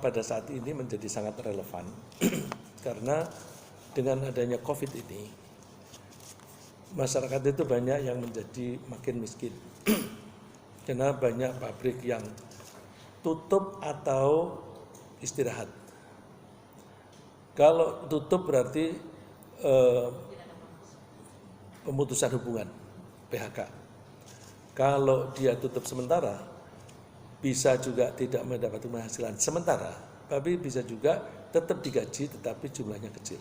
pada saat ini menjadi sangat relevan karena dengan adanya COVID ini masyarakat itu banyak yang menjadi makin miskin karena banyak pabrik yang tutup atau istirahat. Kalau tutup berarti pemutusan hubungan, PHK. Kalau dia tutup sementara, bisa juga tidak mendapat penghasilan sementara, tapi bisa juga tetap digaji tetapi jumlahnya kecil.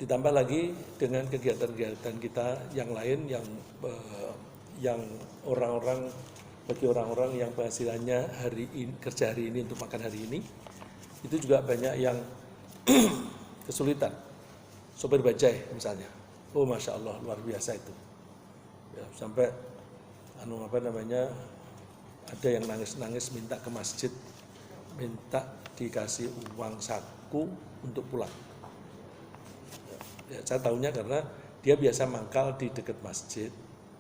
Ditambah lagi dengan kegiatan-kegiatan kita yang lain yang orang-orang bagi orang-orang yang penghasilannya kerja hari ini untuk makan hari ini, itu juga banyak yang kesulitan. Sopir bajai misalnya, oh masya Allah luar biasa itu, ya, sampai ada yang nangis-nangis minta ke masjid, minta dikasih uang saku untuk pulang. Ya, saya tahunya karena dia biasa mangkal di dekat masjid,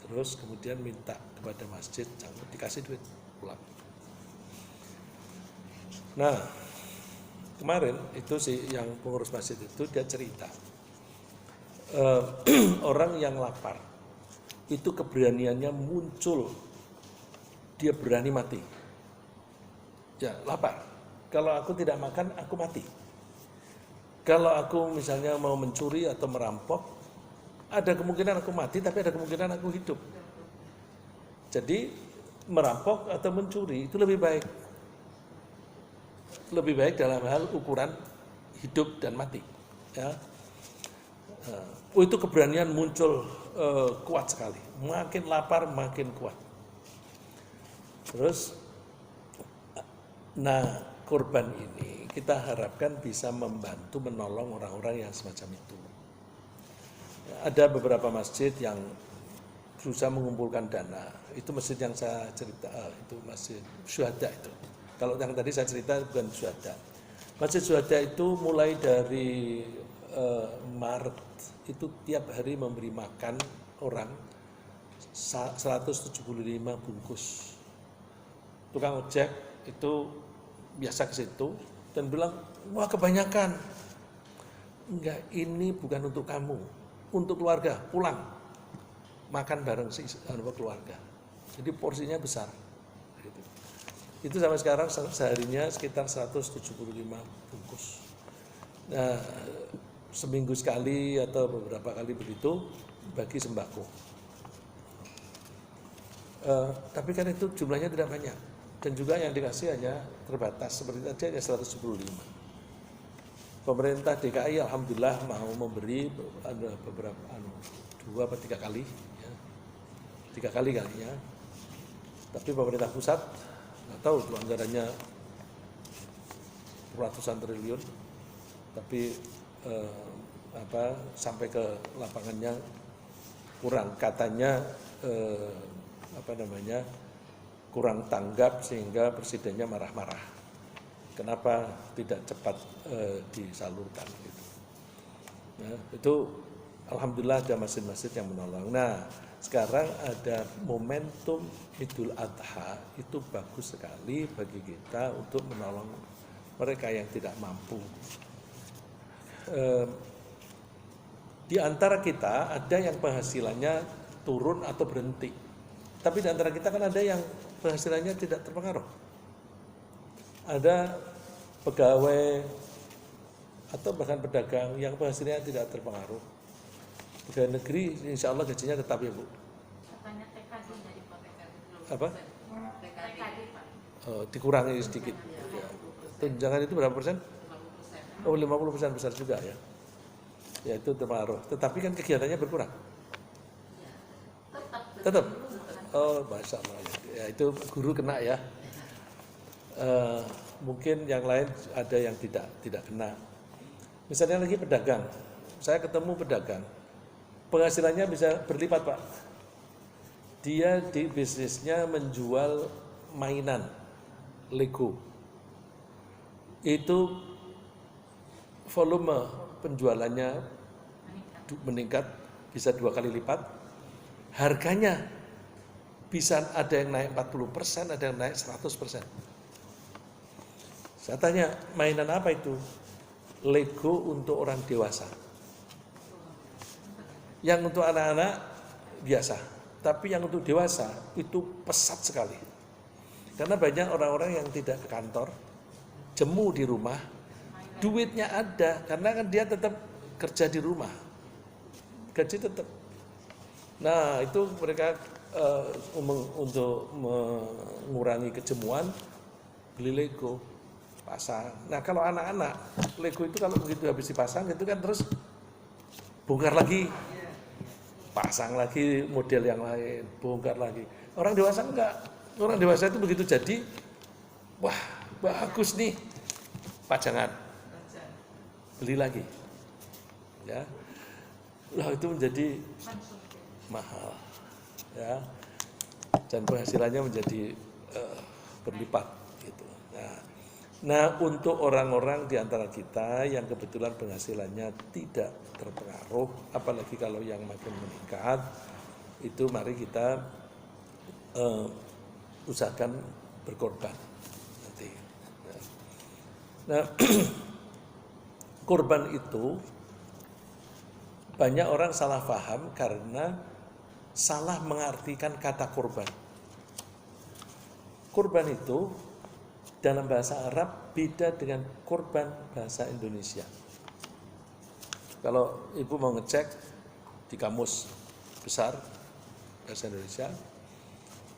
terus kemudian minta kepada masjid dikasih duit pulang. Nah, kemarin itu sih yang pengurus masjid itu dia cerita, orang yang lapar itu keberaniannya muncul, dia berani mati. Ya lapar, kalau aku tidak makan aku mati. Kalau aku misalnya mau mencuri atau merampok, ada kemungkinan aku mati, tapi ada kemungkinan aku hidup. Jadi merampok atau mencuri itu lebih baik. Lebih baik dalam hal ukuran hidup dan mati. Ya. Itu keberanian muncul kuat sekali. Makin lapar makin kuat. Terus, nah korban ini kita harapkan bisa membantu menolong orang-orang yang semacam itu. Ada beberapa masjid yang berusaha mengumpulkan dana. Itu masjid yang saya cerita, itu masjid Syuhada itu. Kalau yang tadi saya cerita bukan Syuhada. Masjid Syuhada itu mulai dari Maret itu tiap hari memberi makan orang 175 bungkus. Tukang ojek itu biasa ke situ dan bilang, wah kebanyakan. Enggak, ini bukan untuk kamu, untuk keluarga, pulang. Makan bareng keluarga. Jadi porsinya besar. Itu sampai sekarang seharinya sekitar 175 bungkus. Nah, seminggu sekali atau beberapa kali begitu bagi sembako. Tapi kan itu jumlahnya tidak banyak. Dan juga yang dikasih hanya terbatas, seperti tadi hanya 175. Pemerintah DKI alhamdulillah mau memberi ada beberapa 2 atau 3 kali, ya. 3 kali kalinya. Tapi pemerintah pusat nggak tahu tuh anggarannya ratusan triliun, tapi sampai ke lapangannya kurang, katanya kurang tanggap sehingga presidennya marah-marah. Kenapa tidak cepat disalurkan gitu. Nah, itu alhamdulillah ada masjid-masjid yang menolong. Nah, sekarang ada momentum Idul Adha, itu bagus sekali bagi kita untuk menolong mereka yang tidak mampu. Di antara kita ada yang penghasilannya turun atau berhenti. Tapi di antara kita kan ada yang penghasilannya tidak terpengaruh. Ada pegawai atau bahkan pedagang yang penghasilannya tidak terpengaruh. Pegawai negeri insya Allah gajinya tetap ya Bu. Katanya TKD dari Pak TKD. Apa? TKD Pak. Dikurangi sedikit. Ya. Tunjangan itu berapa persen? 50%. Oh 50% besar juga ya. Ya itu terpengaruh. Tetapi kan kegiatannya berkurang. Tetap. Oh, masya Allah. Ya itu guru kena ya. Mungkin yang lain ada yang tidak kena. Misalnya lagi pedagang. Saya ketemu pedagang. Penghasilannya bisa berlipat Pak. Dia di bisnisnya menjual mainan Lego. Itu volume penjualannya meningkat bisa 2 kali lipat. Harganya bisa ada yang naik 40%, ada yang naik 100%. Saya tanya, mainan apa itu? Lego untuk orang dewasa. Yang untuk anak-anak biasa, tapi yang untuk dewasa itu pesat sekali. Karena banyak orang-orang yang tidak ke kantor, jemu di rumah, duitnya ada, karena kan dia tetap kerja di rumah, gaji tetap. Nah itu mereka untuk mengurangi kejemuan, beli Lego, pasang. Nah kalau anak-anak, Lego itu kalau begitu habis dipasang itu kan terus bongkar lagi, pasang lagi model yang lain, bongkar lagi. Orang dewasa enggak. Orang dewasa itu begitu jadi, wah bagus nih, pajangan, beli lagi, ya. Lah itu menjadi mahal, ya. Dan penghasilannya menjadi berlipat, gitu. Nah untuk orang-orang di antara kita yang kebetulan penghasilannya tidak terpengaruh, apalagi kalau yang makin meningkat, itu mari kita usahakan berkorban nanti. Nah, korban itu banyak orang salah paham karena salah mengartikan kata korban. Korban itu dalam bahasa Arab beda dengan korban bahasa Indonesia. Kalau ibu mau ngecek di kamus besar bahasa Indonesia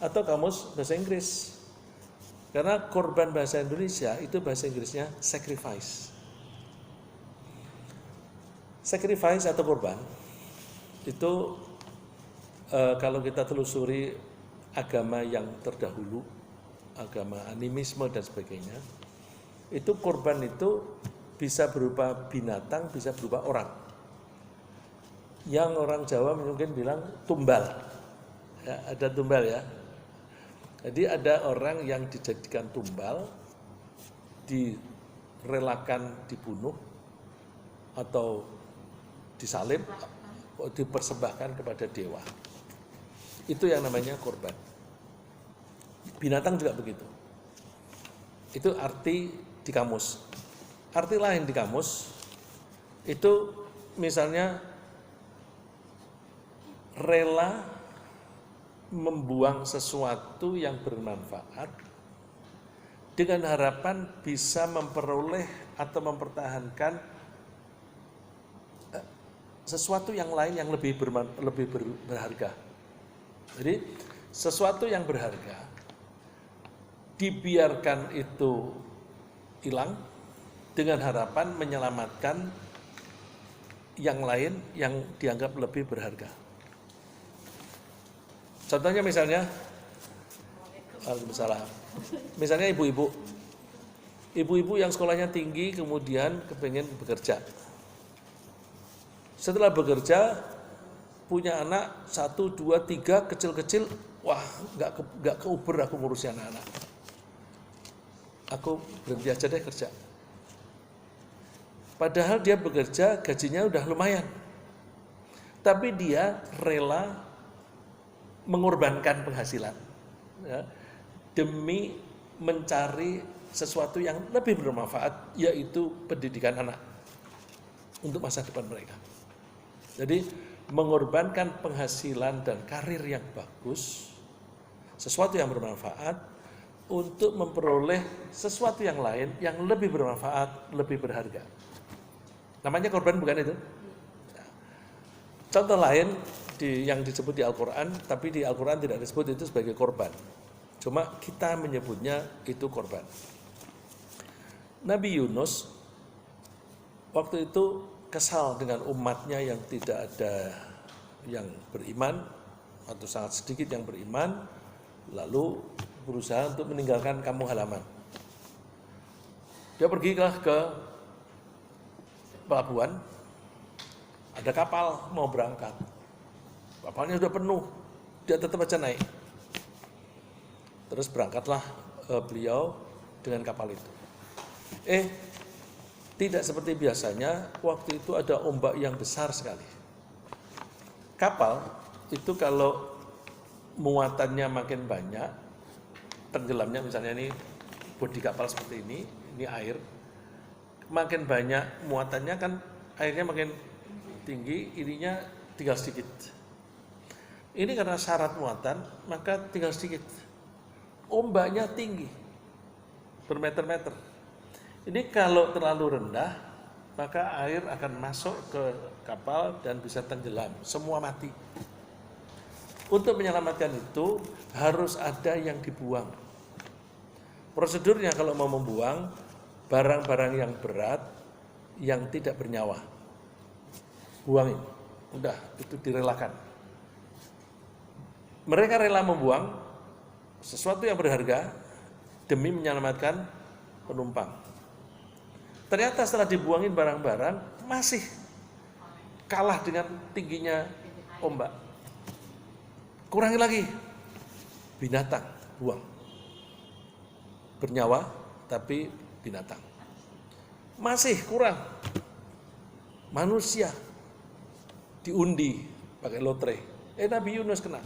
atau kamus bahasa Inggris, karena korban bahasa Indonesia itu bahasa Inggrisnya sacrifice. Sacrifice atau korban itu kalau kita telusuri agama yang terdahulu, agama animisme dan sebagainya, itu korban itu bisa berupa binatang, bisa berupa orang. Yang orang Jawa mungkin bilang tumbal, ya, ada tumbal ya. Jadi ada orang yang dijadikan tumbal, direlakan dibunuh atau disalib, dipersembahkan kepada dewa. Itu yang namanya korban. Binatang juga begitu. Itu arti di kamus. Arti lain di kamus itu misalnya rela membuang sesuatu yang bermanfaat dengan harapan bisa memperoleh atau mempertahankan sesuatu yang lain yang lebih berharga. Jadi sesuatu yang berharga dibiarkan itu hilang dengan harapan menyelamatkan yang lain yang dianggap lebih berharga. Contohnya misalnya, Waalaikumsalam. Misalnya ibu-ibu yang sekolahnya tinggi kemudian kepengen bekerja. Setelah bekerja punya anak 1, 2, 3 kecil-kecil, wah nggak keuber aku ngurusi anak-anak. Aku berhenti aja deh kerja. Padahal dia bekerja gajinya udah lumayan, tapi dia rela mengorbankan penghasilan, ya, demi mencari sesuatu yang lebih bermanfaat, yaitu pendidikan anak untuk masa depan mereka. Jadi mengorbankan penghasilan dan karir yang bagus, sesuatu yang bermanfaat, untuk memperoleh sesuatu yang lain yang lebih bermanfaat, lebih berharga. Namanya korban bukan itu? Contoh lain yang disebut di Al-Quran, tapi di Al-Quran tidak disebut itu sebagai korban. Cuma kita menyebutnya itu korban. Nabi Yunus waktu itu kesal dengan umatnya yang tidak ada yang beriman atau sangat sedikit yang beriman, lalu berusaha untuk meninggalkan kampung halaman. Dia pergilah ke pelabuhan, ada kapal mau berangkat. Kapalnya sudah penuh, dia tetap aja naik. Terus berangkatlah beliau dengan kapal itu. Tidak seperti biasanya, waktu itu ada ombak yang besar sekali. Kapal itu kalau muatannya makin banyak, tenggelamnya misalnya ini bodi kapal seperti ini air, makin banyak muatannya kan airnya makin tinggi, ininya tinggal sedikit. Ini karena syarat muatan, maka tinggal sedikit. Ombaknya tinggi, bermeter-meter. Ini kalau terlalu rendah, maka air akan masuk ke kapal dan bisa tenggelam, semua mati. Untuk menyelamatkan itu harus ada yang dibuang. Prosedurnya kalau mau membuang barang-barang yang berat yang tidak bernyawa, buangin, udah itu direlakan. Mereka rela membuang sesuatu yang berharga demi menyelamatkan penumpang. Ternyata setelah dibuangin barang-barang masih kalah dengan tingginya ombak. Kurangi lagi, binatang buang, bernyawa tapi binatang. Masih kurang, manusia diundi pakai lotre. Nabi Yunus kena.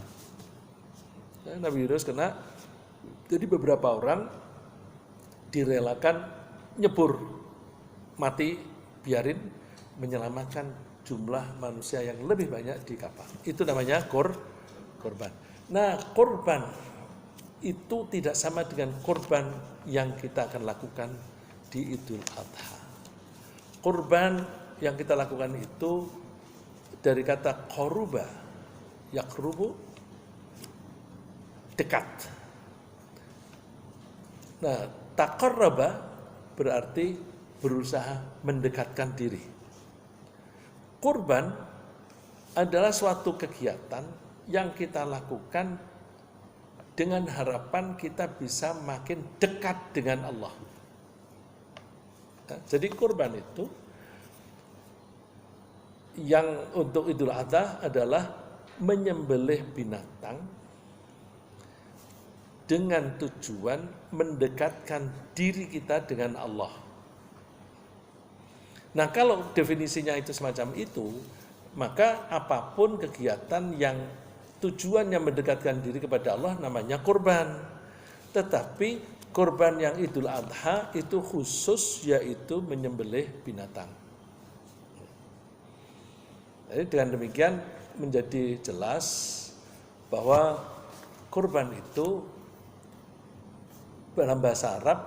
Nabi Yunus kena. Jadi beberapa orang direlakan nyebur mati, biarin menyelamatkan jumlah manusia yang lebih banyak di kapal. Itu namanya korban. Nah, korban itu tidak sama dengan korban yang kita akan lakukan di Idul Adha. Korban yang kita lakukan itu dari kata qaruba, yaqrubu, dekat. Nah, taqarraba berarti berusaha mendekatkan diri. Kurban adalah suatu kegiatan yang kita lakukan dengan harapan kita bisa makin dekat dengan Allah. Nah, jadi kurban itu yang untuk Idul Adha adalah menyembelih binatang dengan tujuan mendekatkan diri kita dengan Allah. Nah, kalau definisinya itu semacam itu, maka apapun kegiatan yang tujuannya mendekatkan diri kepada Allah namanya kurban. Tetapi kurban yang Idul Adha itu khusus, yaitu menyembelih binatang. Jadi dengan demikian menjadi jelas bahwa kurban itu dalam bahasa Arab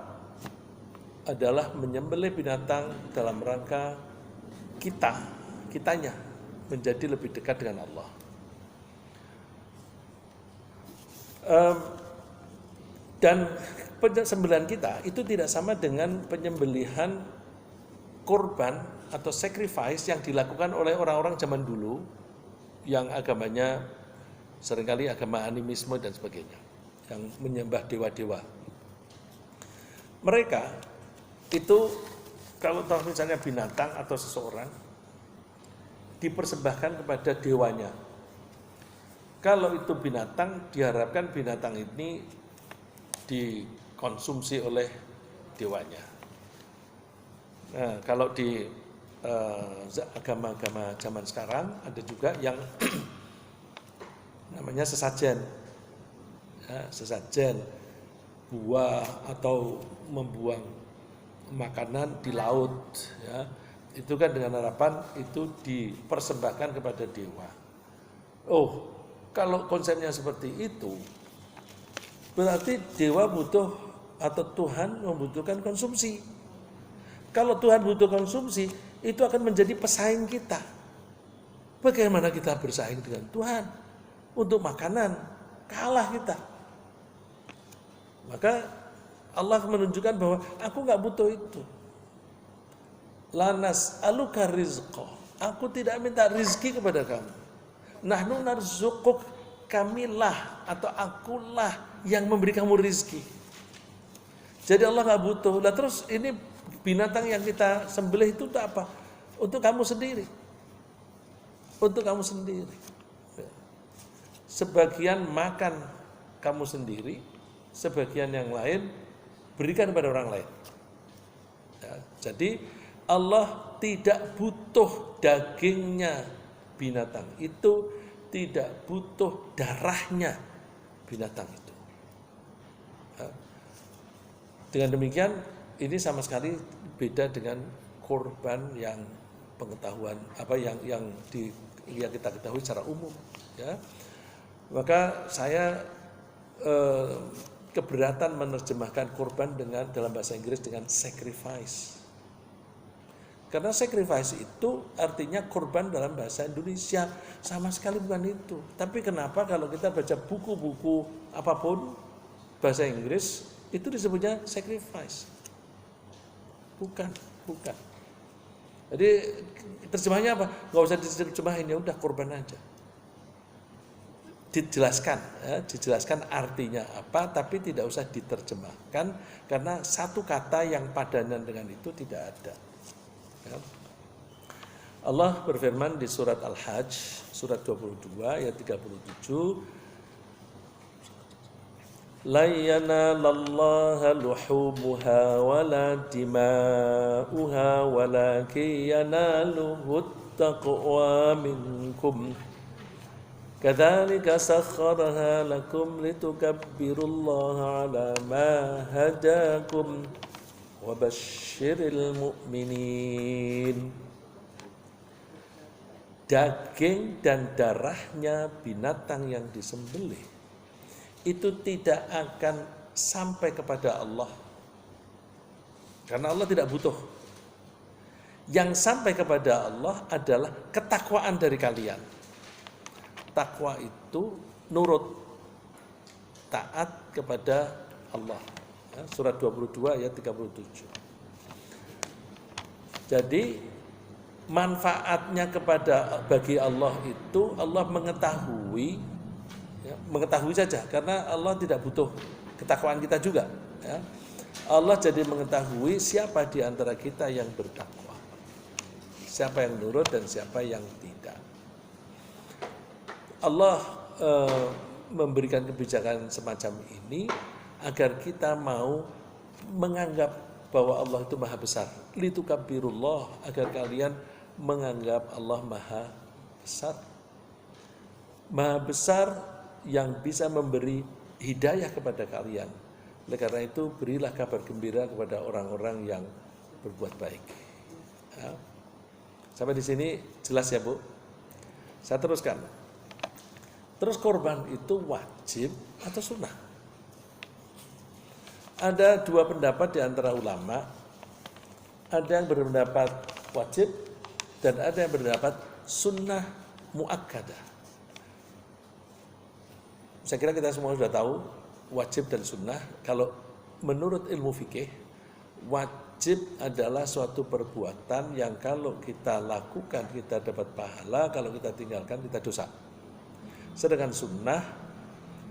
adalah menyembelih binatang dalam rangka kitanya menjadi lebih dekat dengan Allah. Dan penyembelihan kita itu tidak sama dengan penyembelihan kurban atau sacrifice yang dilakukan oleh orang-orang zaman dulu yang agamanya seringkali agama animisme dan sebagainya, yang menyembah dewa-dewa. Mereka itu kalau tahu misalnya binatang atau seseorang dipersembahkan kepada dewanya. Kalau itu binatang, diharapkan binatang ini dikonsumsi oleh dewanya. Nah, kalau di agama-agama zaman sekarang ada juga yang namanya sesajen. Ya, sesajen, buah atau membuang makanan di laut. Ya, itu kan dengan harapan itu dipersembahkan kepada dewa. Oh, kalau konsepnya seperti itu, berarti dewa butuh atau Tuhan membutuhkan konsumsi. Kalau Tuhan butuh konsumsi, itu akan menjadi pesaing kita. Bagaimana kita bersaing dengan Tuhan? Untuk makanan, kalah kita. Maka Allah menunjukkan bahwa aku nggak butuh itu. Lanas aluka rizqo. Aku tidak minta rizki kepada kamu. Nahnu narzuquk, kamilah atau akulah yang memberi kamu rizki. Jadi Allah nggak butuh. Lah terus ini binatang yang kita sembelih itu untuk apa? Untuk kamu sendiri. Untuk kamu sendiri. Sebagian makan kamu sendiri, sebagian yang lain berikan kepada orang lain. Ya, jadi Allah tidak butuh dagingnya binatang itu, tidak butuh darahnya binatang itu. Dengan demikian ini sama sekali beda dengan korban yang pengetahuan yang kita ketahui secara umum, ya. Maka saya keberatan menerjemahkan korban dalam bahasa Inggris dengan sacrifice. Karena sacrifice itu artinya korban dalam bahasa Indonesia, sama sekali bukan itu. Tapi kenapa kalau kita baca buku-buku apapun bahasa Inggris itu disebutnya sacrifice? Bukan. Jadi terjemahnya apa? Nggak usah diterjemahin, ya udah korban aja. Dijelaskan artinya apa, tapi tidak usah diterjemahkan karena satu kata yang padanan dengan itu tidak ada. Ya. Allah berfirman di surat Al-Hajj, surat 22 ayat 37, la yanalallaha luhumuha wala dima'uha walakin yanaluhu taqwa minkum kadzalika sakhkharaha lakum litukabbirullaha ala ma hadakum wa basyiril mu'minin. Daging dan darahnya binatang yang disembelih itu tidak akan sampai kepada Allah, karena Allah tidak butuh. Yang sampai kepada Allah adalah ketakwaan dari kalian. Takwa itu nurut, taat kepada Allah. Ya, surat 22 ayat 37. Jadi manfaatnya bagi Allah itu Allah mengetahui, ya, mengetahui saja, karena Allah tidak butuh ketakwaan kita juga. Ya. Allah jadi mengetahui siapa di antara kita yang bertakwa, siapa yang nurut dan siapa yang tidak. Allah memberikan kebijakan semacam ini agar kita mau menganggap bahwa Allah itu maha besar. Litukabbirullah, agar kalian menganggap Allah maha besar. Maha besar yang bisa memberi hidayah kepada kalian. Oleh karena itu berilah kabar gembira kepada orang-orang yang berbuat baik. Ya. Sampai di sini jelas ya Bu? Saya teruskan. Terus korban itu wajib atau sunnah? Ada dua pendapat di antara ulama. Ada yang berpendapat wajib dan ada yang berpendapat sunnah muakkadah. Saya kira kita semua sudah tahu wajib dan sunnah. Kalau menurut ilmu fikih, wajib adalah suatu perbuatan yang kalau kita lakukan kita dapat pahala, kalau kita tinggalkan kita dosa. Sedangkan sunnah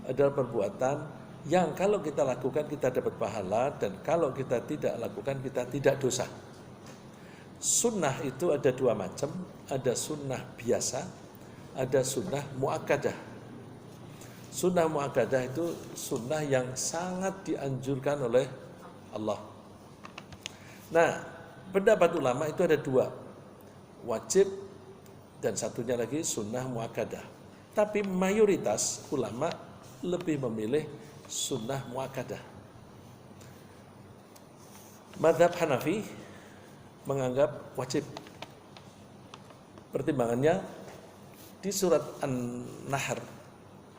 adalah perbuatan yang kalau kita lakukan kita dapat pahala, dan kalau kita tidak lakukan kita tidak dosa. Sunnah itu ada dua macam, ada sunnah biasa, ada sunnah muakkadah. Sunnah muakkadah itu sunnah yang sangat dianjurkan oleh Allah. Nah, pendapat ulama itu ada dua, wajib dan satunya lagi sunnah muakkadah. Tapi mayoritas ulama lebih memilih sunnah muakkadah. Mazhab Hanafi menganggap wajib. Pertimbangannya di surat An-Nahr,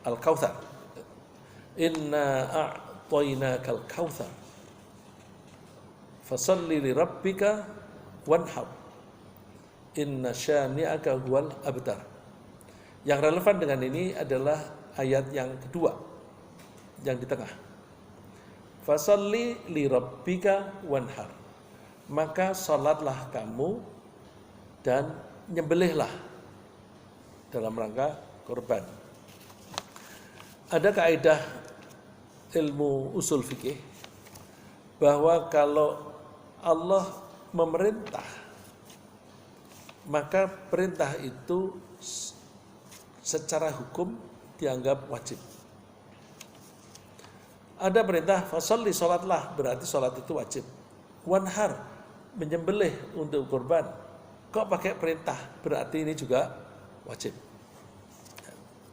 Al-Kautsar. Inna a'tainakal kautsar. Fasalli li rabbika wanhar. Inna syani'aka huwal abtar. Yang relevan dengan ini adalah ayat yang kedua, yang di tengah. Fasalli li rabbika wanhar. Maka salatlah kamu dan nyembelihlah dalam rangka kurban. Ada kaidah ilmu usul fikih bahwa kalau Allah memerintah, maka perintah itu secara hukum dianggap wajib. Ada perintah fasalli, salatlah, berarti salat itu wajib. Wanhar, menyembelih untuk kurban, kok pakai perintah, berarti ini juga wajib.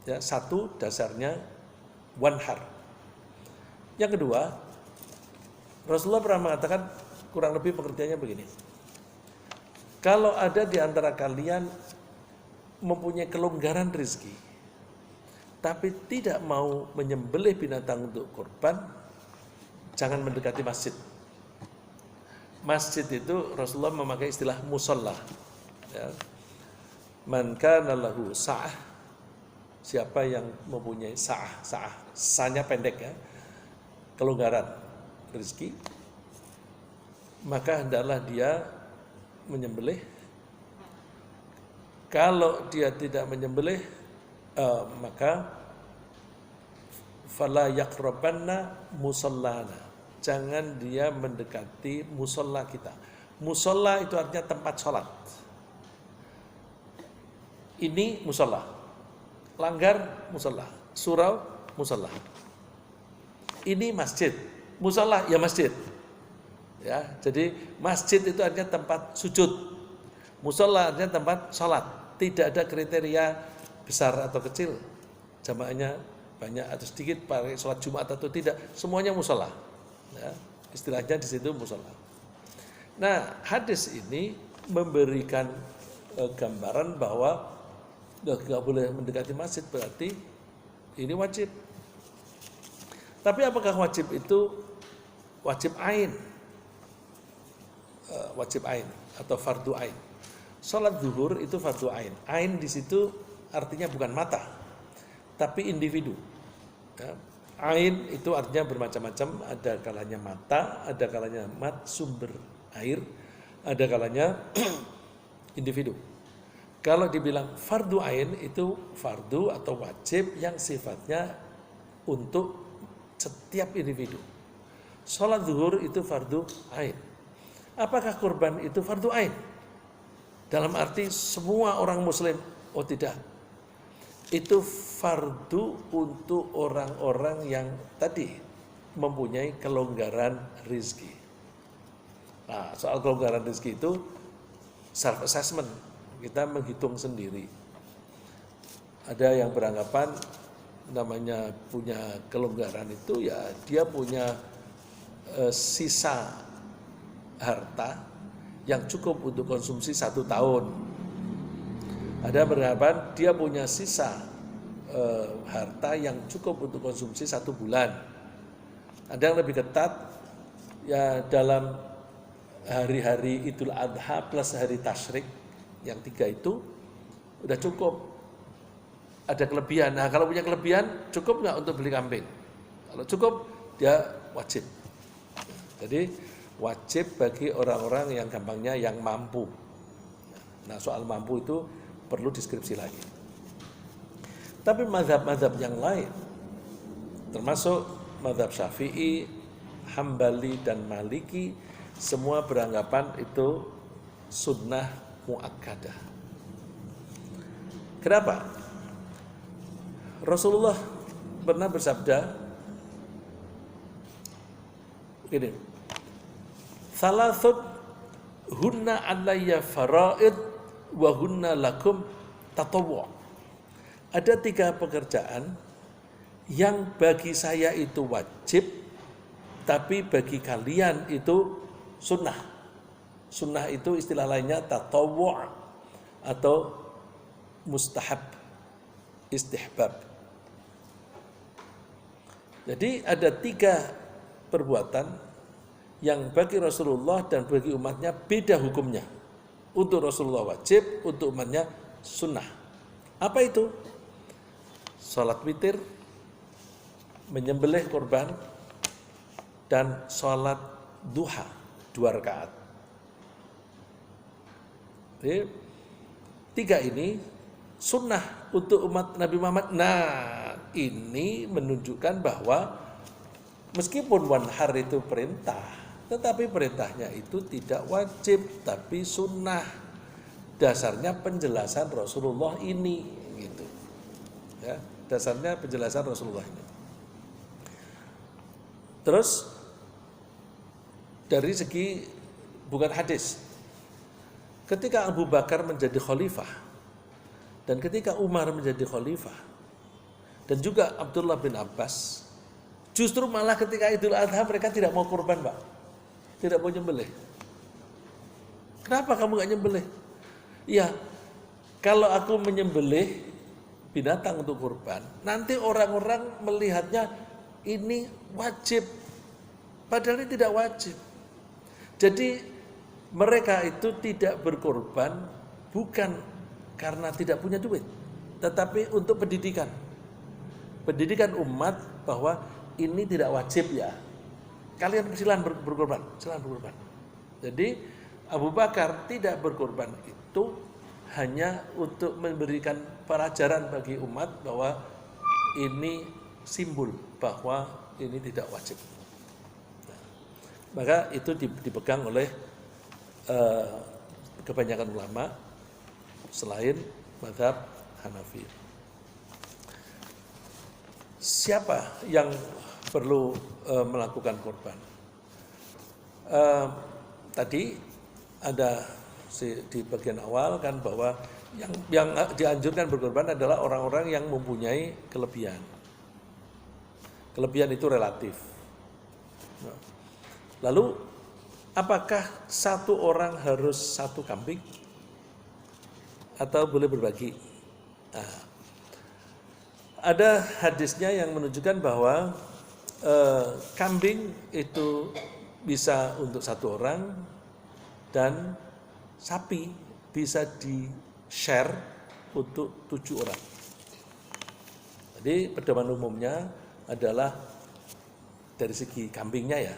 Ya, satu dasarnya wanhar. Yang kedua, Rasulullah pernah mengatakan kurang lebih pengertiannya begini. Kalau ada di antara kalian mempunyai kelonggaran rezeki, tapi tidak mau menyembelih binatang untuk kurban, jangan mendekati masjid. Masjid itu Rasulullah memakai istilah musalla. Ya. Man kana lahu sa'ah, siapa yang mempunyai sa'ah, sanya pendek ya, kelonggaran rezeki, maka hendaklah dia menyembelih. Kalau dia tidak menyembelih, maka fala yaqrabanna musallana, jangan dia mendekati musola kita. Musola itu artinya tempat sholat. Ini musola, langgar musola, surau musola. Ini masjid, musola ya masjid. Ya, jadi masjid itu artinya tempat sujud, musola artinya tempat sholat. Tidak ada kriteria besar atau kecil, jamaahnya banyak atau sedikit, pakai sholat Jumat atau tidak, semuanya musola. Ya, istilahnya di situ musola. Nah, hadis ini memberikan gambaran bahwa nggak boleh mendekati masjid, berarti ini wajib. Tapi apakah wajib itu wajib ain? Wajib ain atau fardu ain. Salat zuhur itu fardu ain. Ain di situ artinya bukan mata, tapi individu. Ya. Ain itu artinya bermacam-macam. Ada kalanya mata, ada kalanya sumber air, ada kalanya individu. Kalau dibilang fardu ain itu fardu atau wajib yang sifatnya untuk setiap individu. Salat zuhur itu fardu ain. Apakah kurban itu fardu ain? Dalam arti semua orang muslim? Oh tidak. Itu fardu untuk orang-orang yang tadi mempunyai kelonggaran rezeki. Nah, soal kelonggaran rezeki itu self assessment, kita menghitung sendiri. Ada yang beranggapan namanya punya kelonggaran itu ya dia punya sisa harta yang cukup untuk konsumsi 1 tahun. Ada beranggapan dia punya sisa harta yang cukup untuk konsumsi 1 bulan. Ada yang lebih ketat, ya dalam hari-hari Idul Adha plus hari Tasyrik, yang 3 itu udah cukup. Ada kelebihan. Nah kalau punya kelebihan cukup nggak untuk beli kambing? Kalau cukup dia wajib. Jadi wajib bagi orang-orang yang gampangnya yang mampu. Nah soal mampu itu perlu deskripsi lagi. Tapi mazhab-mazhab yang lain, termasuk mazhab Syafi'i, Hambali dan Maliki, semua beranggapan itu sunnah muakkadah. Kenapa? Rasulullah pernah bersabda gini, salatsut hunna alayya faraid wa hunna lakum tatawwu'. Ada 3 pekerjaan yang bagi saya itu wajib, tapi bagi kalian itu sunnah. Sunnah itu istilah lainnya tatawwu' atau mustahab, istihbab. Jadi ada 3 perbuatan yang bagi Rasulullah dan bagi umatnya beda hukumnya. Untuk Rasulullah wajib, untuk umatnya sunnah. Apa itu? Salat witir, menyembelih korban, dan salat duha 2 rakaat. Jadi 3 ini sunnah untuk umat Nabi Muhammad. Nah, ini menunjukkan bahwa meskipun wanhar itu perintah, tetapi perintahnya itu tidak wajib, tapi sunnah. Dasarnya penjelasan Rasulullah ini, gitu. Ya, dasarnya penjelasan Rasulullah ini. Terus dari segi bukan hadis, ketika Abu Bakar menjadi khalifah dan ketika Umar menjadi khalifah, dan juga Abdullah bin Abbas, justru malah ketika Idul Adha mereka tidak mau kurban, Pak. Tidak mau nyembelih. Kenapa kamu gak nyembelih? Iya, kalau aku menyembelih binatang untuk kurban, nanti orang-orang melihatnya ini wajib. Padahal ini tidak wajib. Jadi mereka itu tidak berkorban bukan karena tidak punya duit, tetapi untuk pendidikan. Pendidikan umat bahwa ini tidak wajib ya. Kalian silakan berkorban, silakan berkorban. Jadi Abu Bakar tidak berkorban itu hanya untuk memberikan pelajaran bagi umat bahwa ini simbol bahwa ini tidak wajib. Nah, maka itu dipegang oleh kebanyakan ulama selain mazhab Hanafi. Siapa yang perlu melakukan korban? Tadi ada di bagian awal kan bahwa yang dianjurkan berkorban adalah orang-orang yang mempunyai kelebihan. Kelebihan itu relatif. Nah, lalu apakah satu orang harus satu kambing atau boleh berbagi? Nah, ada hadisnya yang menunjukkan bahwa kambing itu bisa untuk satu orang dan sapi bisa di-share untuk 7 orang. Jadi pedoman umumnya adalah dari segi kambingnya ya,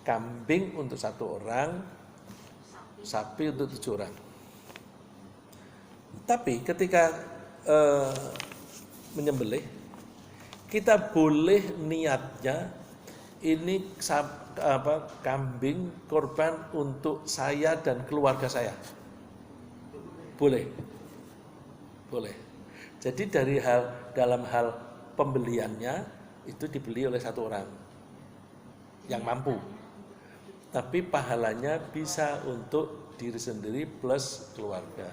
kambing untuk satu orang, sapi untuk 7 orang. Tapi ketika menyembelih, kita boleh niatnya ini kambing korban untuk saya dan keluarga saya. Boleh. Boleh. Jadi dalam hal pembeliannya itu dibeli oleh satu orang yang mampu. Tapi pahalanya bisa untuk diri sendiri plus keluarga.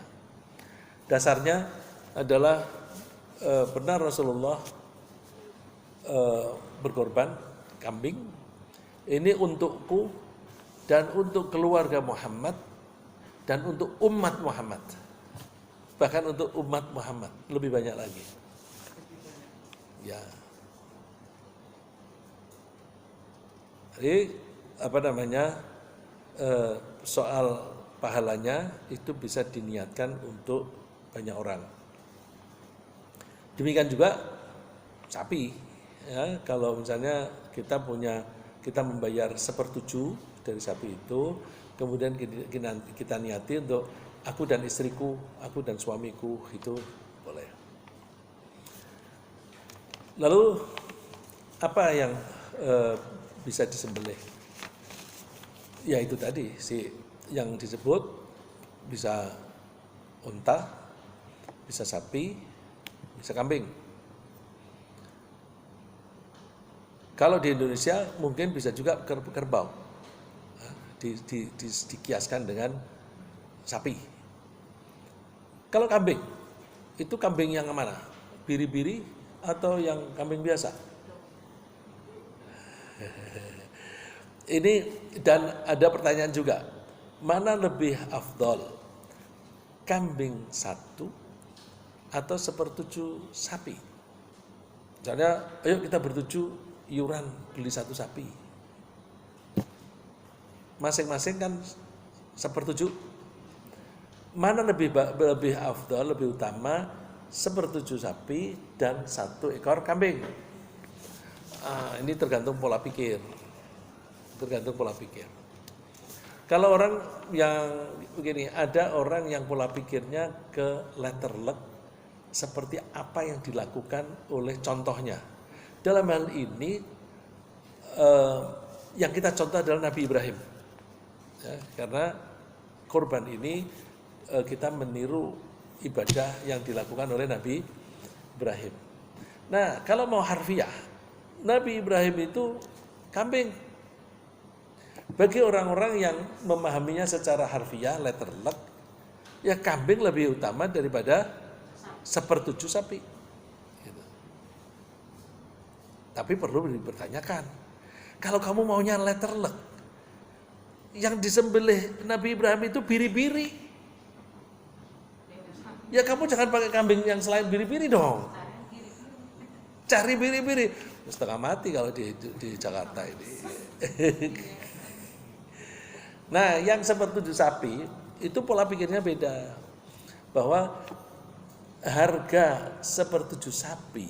Dasarnya adalah benar Rasulullah berkorban kambing ini untukku dan untuk keluarga Muhammad dan untuk umat Muhammad, bahkan untuk umat Muhammad lebih banyak lagi ya. Jadi soal pahalanya itu bisa diniatkan untuk banyak orang. Demikian juga sapi, ya, kalau misalnya kita membayar 1/7 dari sapi itu, kemudian kita niati untuk aku dan istriku, aku dan suamiku, itu boleh. Lalu apa yang bisa disembelih? Ya itu tadi yang disebut bisa unta, bisa sapi, bisa kambing. Kalau di Indonesia mungkin bisa juga kerbau, dikiaskan dengan sapi. Kalau kambing, itu kambing yang mana? Biri-biri atau yang kambing biasa? Ini dan ada pertanyaan juga, mana lebih afdol? Kambing 1 atau 1/7 sapi? Misalnya, ayo kita bertuju iuran beli 1 sapi. Masing-masing kan 1/7. Mana lebih afdal, lebih utama 1/7 sapi dan 1 ekor kambing? Ini tergantung pola pikir. Kalau orang yang begini, ada orang yang pola pikirnya ke letterlek seperti apa yang dilakukan oleh contohnya. Dalam hal ini yang kita contoh adalah Nabi Ibrahim, ya, karena korban ini kita meniru ibadah yang dilakukan oleh Nabi Ibrahim. Nah, kalau mau harfiah, Nabi Ibrahim itu kambing. Bagi orang-orang yang memahaminya secara harfiah, letterlek, ya kambing lebih utama daripada 1/7 sapi. Gitu. Tapi perlu dipertanyakan. Kalau kamu maunya letterlek, yang disembelih Nabi Ibrahim itu biri-biri. Ya kamu jangan pakai kambing yang selain biri-biri dong. Cari biri-biri. Setengah mati kalau di Jakarta ini. Nah, yang sepertujuh sapi itu pola pikirnya beda. Bahwa harga sepertujuh sapi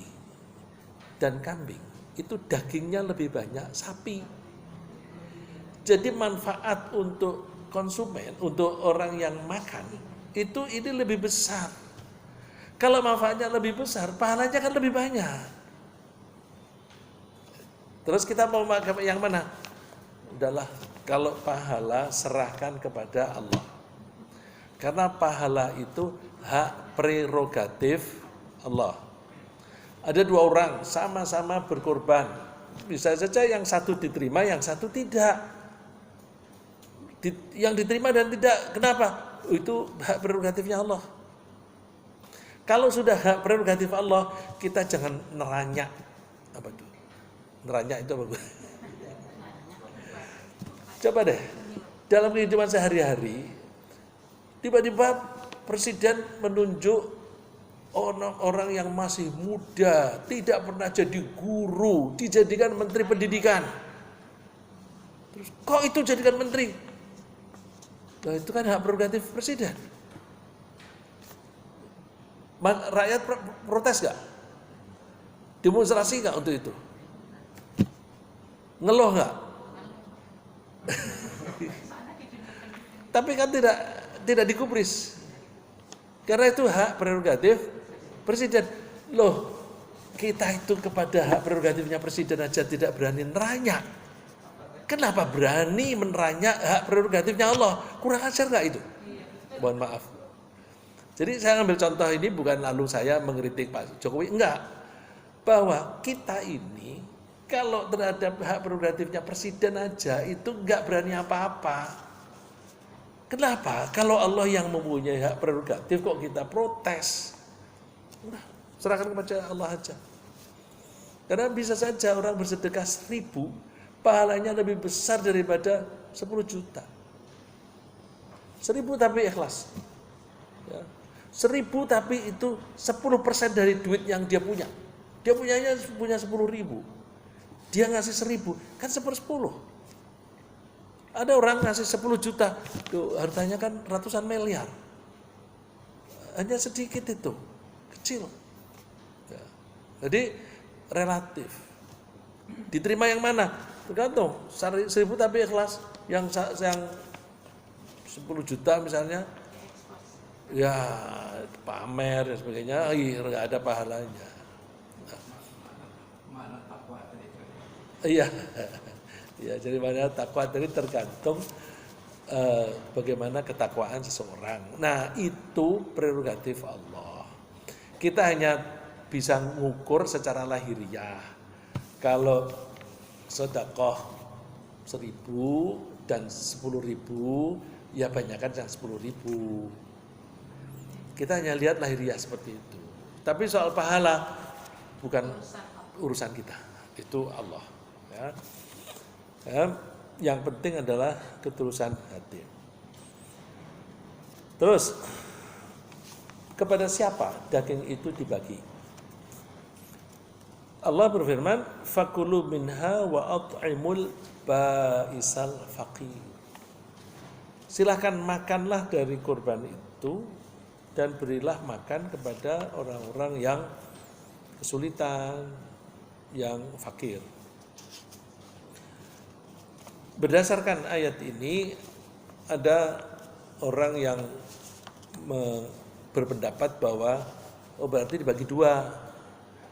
dan kambing itu dagingnya lebih banyak sapi. Jadi manfaat untuk konsumen, untuk orang yang makan itu ini lebih besar. Kalau manfaatnya lebih besar, pahalanya kan lebih banyak. Terus kita mau makan yang mana? Udahlah, kalau pahala serahkan kepada Allah. Karena pahala itu hak prerogatif Allah. Ada dua orang sama-sama berkorban. Bisa saja yang satu diterima, yang satu tidak. Yang diterima dan tidak, kenapa? Itu hak prerogatifnya Allah. Kalau sudah hak prerogatif Allah, kita jangan neranyak. Apa itu? Neranyak itu apa? Coba deh, dalam kehidupan sehari-hari, tiba-tiba presiden menunjuk orang yang masih muda, tidak pernah jadi guru, dijadikan menteri pendidikan. Terus kok itu jadikan menteri? Nah, itu kan hak prerogatif presiden. Rakyat protes gak? Demonstrasi gak untuk itu? Ngeluh gak? Tapi kan tidak dikubris. Karena itu hak prerogatif presiden. Loh, kita itu kepada hak prerogatifnya presiden aja tidak berani neranyak. Kenapa berani meneranyak hak prerogatifnya Allah? Kurang ajar gak itu? Mohon maaf. Jadi saya ambil contoh ini bukan lalu saya mengkritik Pak Jokowi, enggak. Bahwa kita ini kalau terhadap hak prerogatifnya presiden aja itu enggak berani apa-apa. Kenapa? Kalau Allah yang mempunyai hak prerogatif kok kita protes? Udah, serahkan kepada Allah aja. Karena bisa saja orang bersedekah 1.000, pahalanya lebih besar daripada 10 juta. 1.000 tapi ikhlas. Ya. 1.000 tapi itu 10% dari duit yang dia punya. Dia punya 10.000. Dia ngasih 1.000, kan 1/10. Ada orang ngasih 10 juta, tuh hartanya kan ratusan miliar. Hanya sedikit itu, kecil. Ya. Jadi relatif. Diterima yang mana? Tergantung. 1.000 tapi ikhlas. Yang 10 juta misalnya, ya pamer dan sebagainya, nggak ada pahalanya. Iya, ya, jadi mana takwa tadi tergantung bagaimana ketakwaan seseorang. Nah, itu prerogatif Allah. Kita hanya bisa mengukur secara lahiriah. Kalau sedekah 1.000 dan 10.000, ya banyakkan yang 10.000. Kita hanya lihat lahiriah seperti itu. Tapi soal pahala bukan urusan kita, itu Allah. Ya. Ya, yang penting adalah ketulusan hati. Terus, kepada siapa daging itu dibagi? Allah berfirman, fakulu minha wa at'imul ba'isal faqir. Silahkan makanlah dari kurban itu dan berilah makan kepada orang-orang yang kesulitan, yang fakir. Berdasarkan ayat ini, ada orang yang berpendapat bahwa berarti dibagi dua,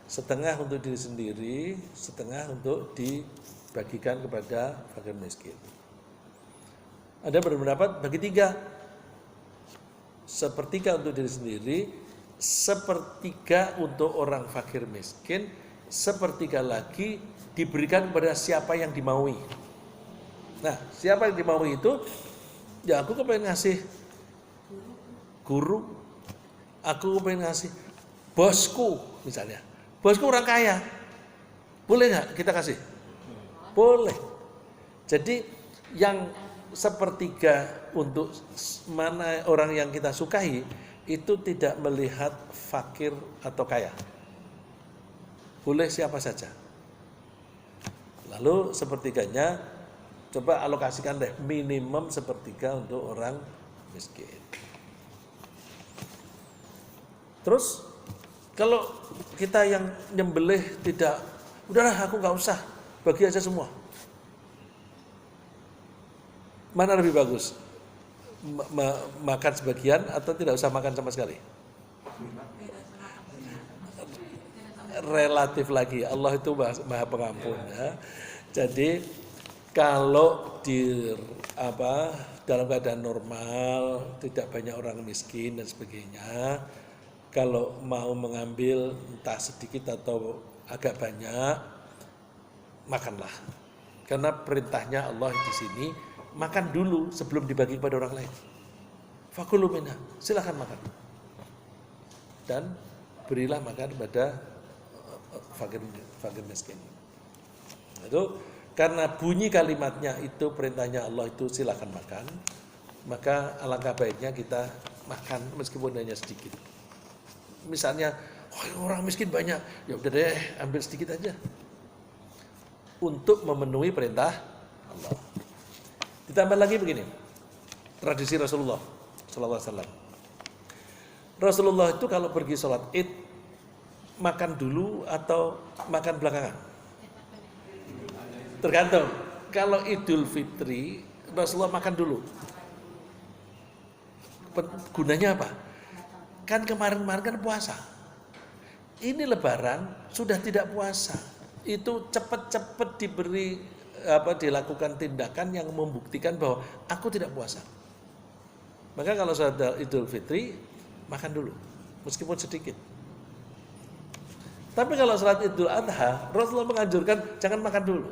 setengah untuk diri sendiri, setengah untuk dibagikan kepada fakir miskin. Ada berpendapat bagi tiga, sepertiga untuk diri sendiri, sepertiga untuk orang fakir miskin, sepertiga lagi diberikan kepada siapa yang dimaui. Nah, siapa yang dimaui itu, ya aku kepengen ngasih guru, aku kepengen ngasih bosku misalnya. Bosku orang kaya, Boleh nggak kita kasih? Boleh. Jadi yang sepertiga untuk mana orang yang kita sukai itu tidak melihat fakir atau kaya. Boleh siapa saja. Lalu sepertiganya coba alokasikan deh minimum sepertiga untuk orang miskin. Terus kalau kita yang nyembelih tidak, udahlah aku nggak usah, bagi aja semua. Mana lebih bagus? Makan sebagian atau tidak usah makan sama sekali? Relatif lagi, Allah itu maha pengampun ya. Jadi kalau dalam keadaan normal, tidak banyak orang miskin dan sebagainya, kalau mau mengambil entah sedikit atau agak banyak, makanlah. Karena perintahnya Allah di sini, makan dulu sebelum dibagi kepada orang lain. Fakulu minha, silakan makan. Dan berilah makan kepada fakir miskin. Itu karena bunyi kalimatnya itu perintahnya Allah itu silakan makan, maka alangkah baiknya kita makan meskipun hanya sedikit. Misalnya orang miskin banyak, ya udah deh ambil sedikit aja untuk memenuhi perintah Allah. Ditambah lagi begini, tradisi Rasulullah Sallallahu Alaihi Wasallam. Rasulullah itu kalau pergi sholat Id makan dulu atau makan belakangan? Tergantung. Kalau Idul Fitri Rasulullah makan dulu. Gunanya apa? Kan kemarin-kemarin kan puasa. Ini Lebaran sudah tidak puasa. Itu cepat-cepat dilakukan tindakan yang membuktikan bahwa aku tidak puasa. Maka kalau sholat Idul Fitri makan dulu, meskipun sedikit. Tapi kalau sholat Idul Adha, Rasulullah menganjurkan jangan makan dulu.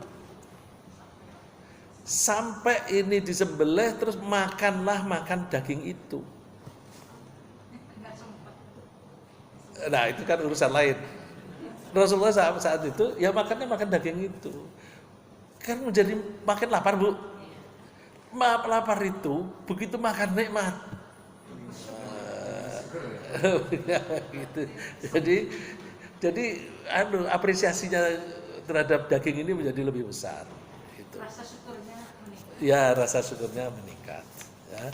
Sampai ini disembelih terus makan daging itu. Nah itu kan urusan lain. Rasulullah saat itu ya makan daging itu. Kan menjadi makin lapar bu. Maaf lapar itu begitu makan nikmat. Gitu. Jadi apresiasinya terhadap daging ini menjadi lebih besar. Gitu. Rasa syukurnya meningkat. Ya rasa syukurnya meningkat. Ya.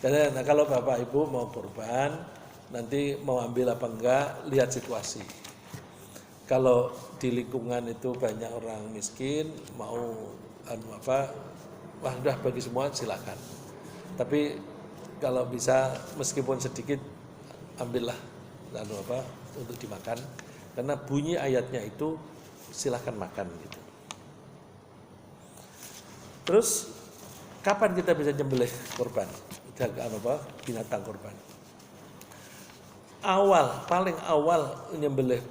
Jadi kalau bapak ibu mau kurban, nanti mau ambil apa enggak, lihat situasi. Kalau di lingkungan itu banyak orang miskin, mau wah udah bagi semua silakan. Tapi kalau bisa meskipun sedikit, ambillah untuk dimakan. Karena bunyi ayatnya itu silakan makan gitu. Terus kapan kita bisa nyembelih kurban? Binatang kurban. Paling awal nyembelih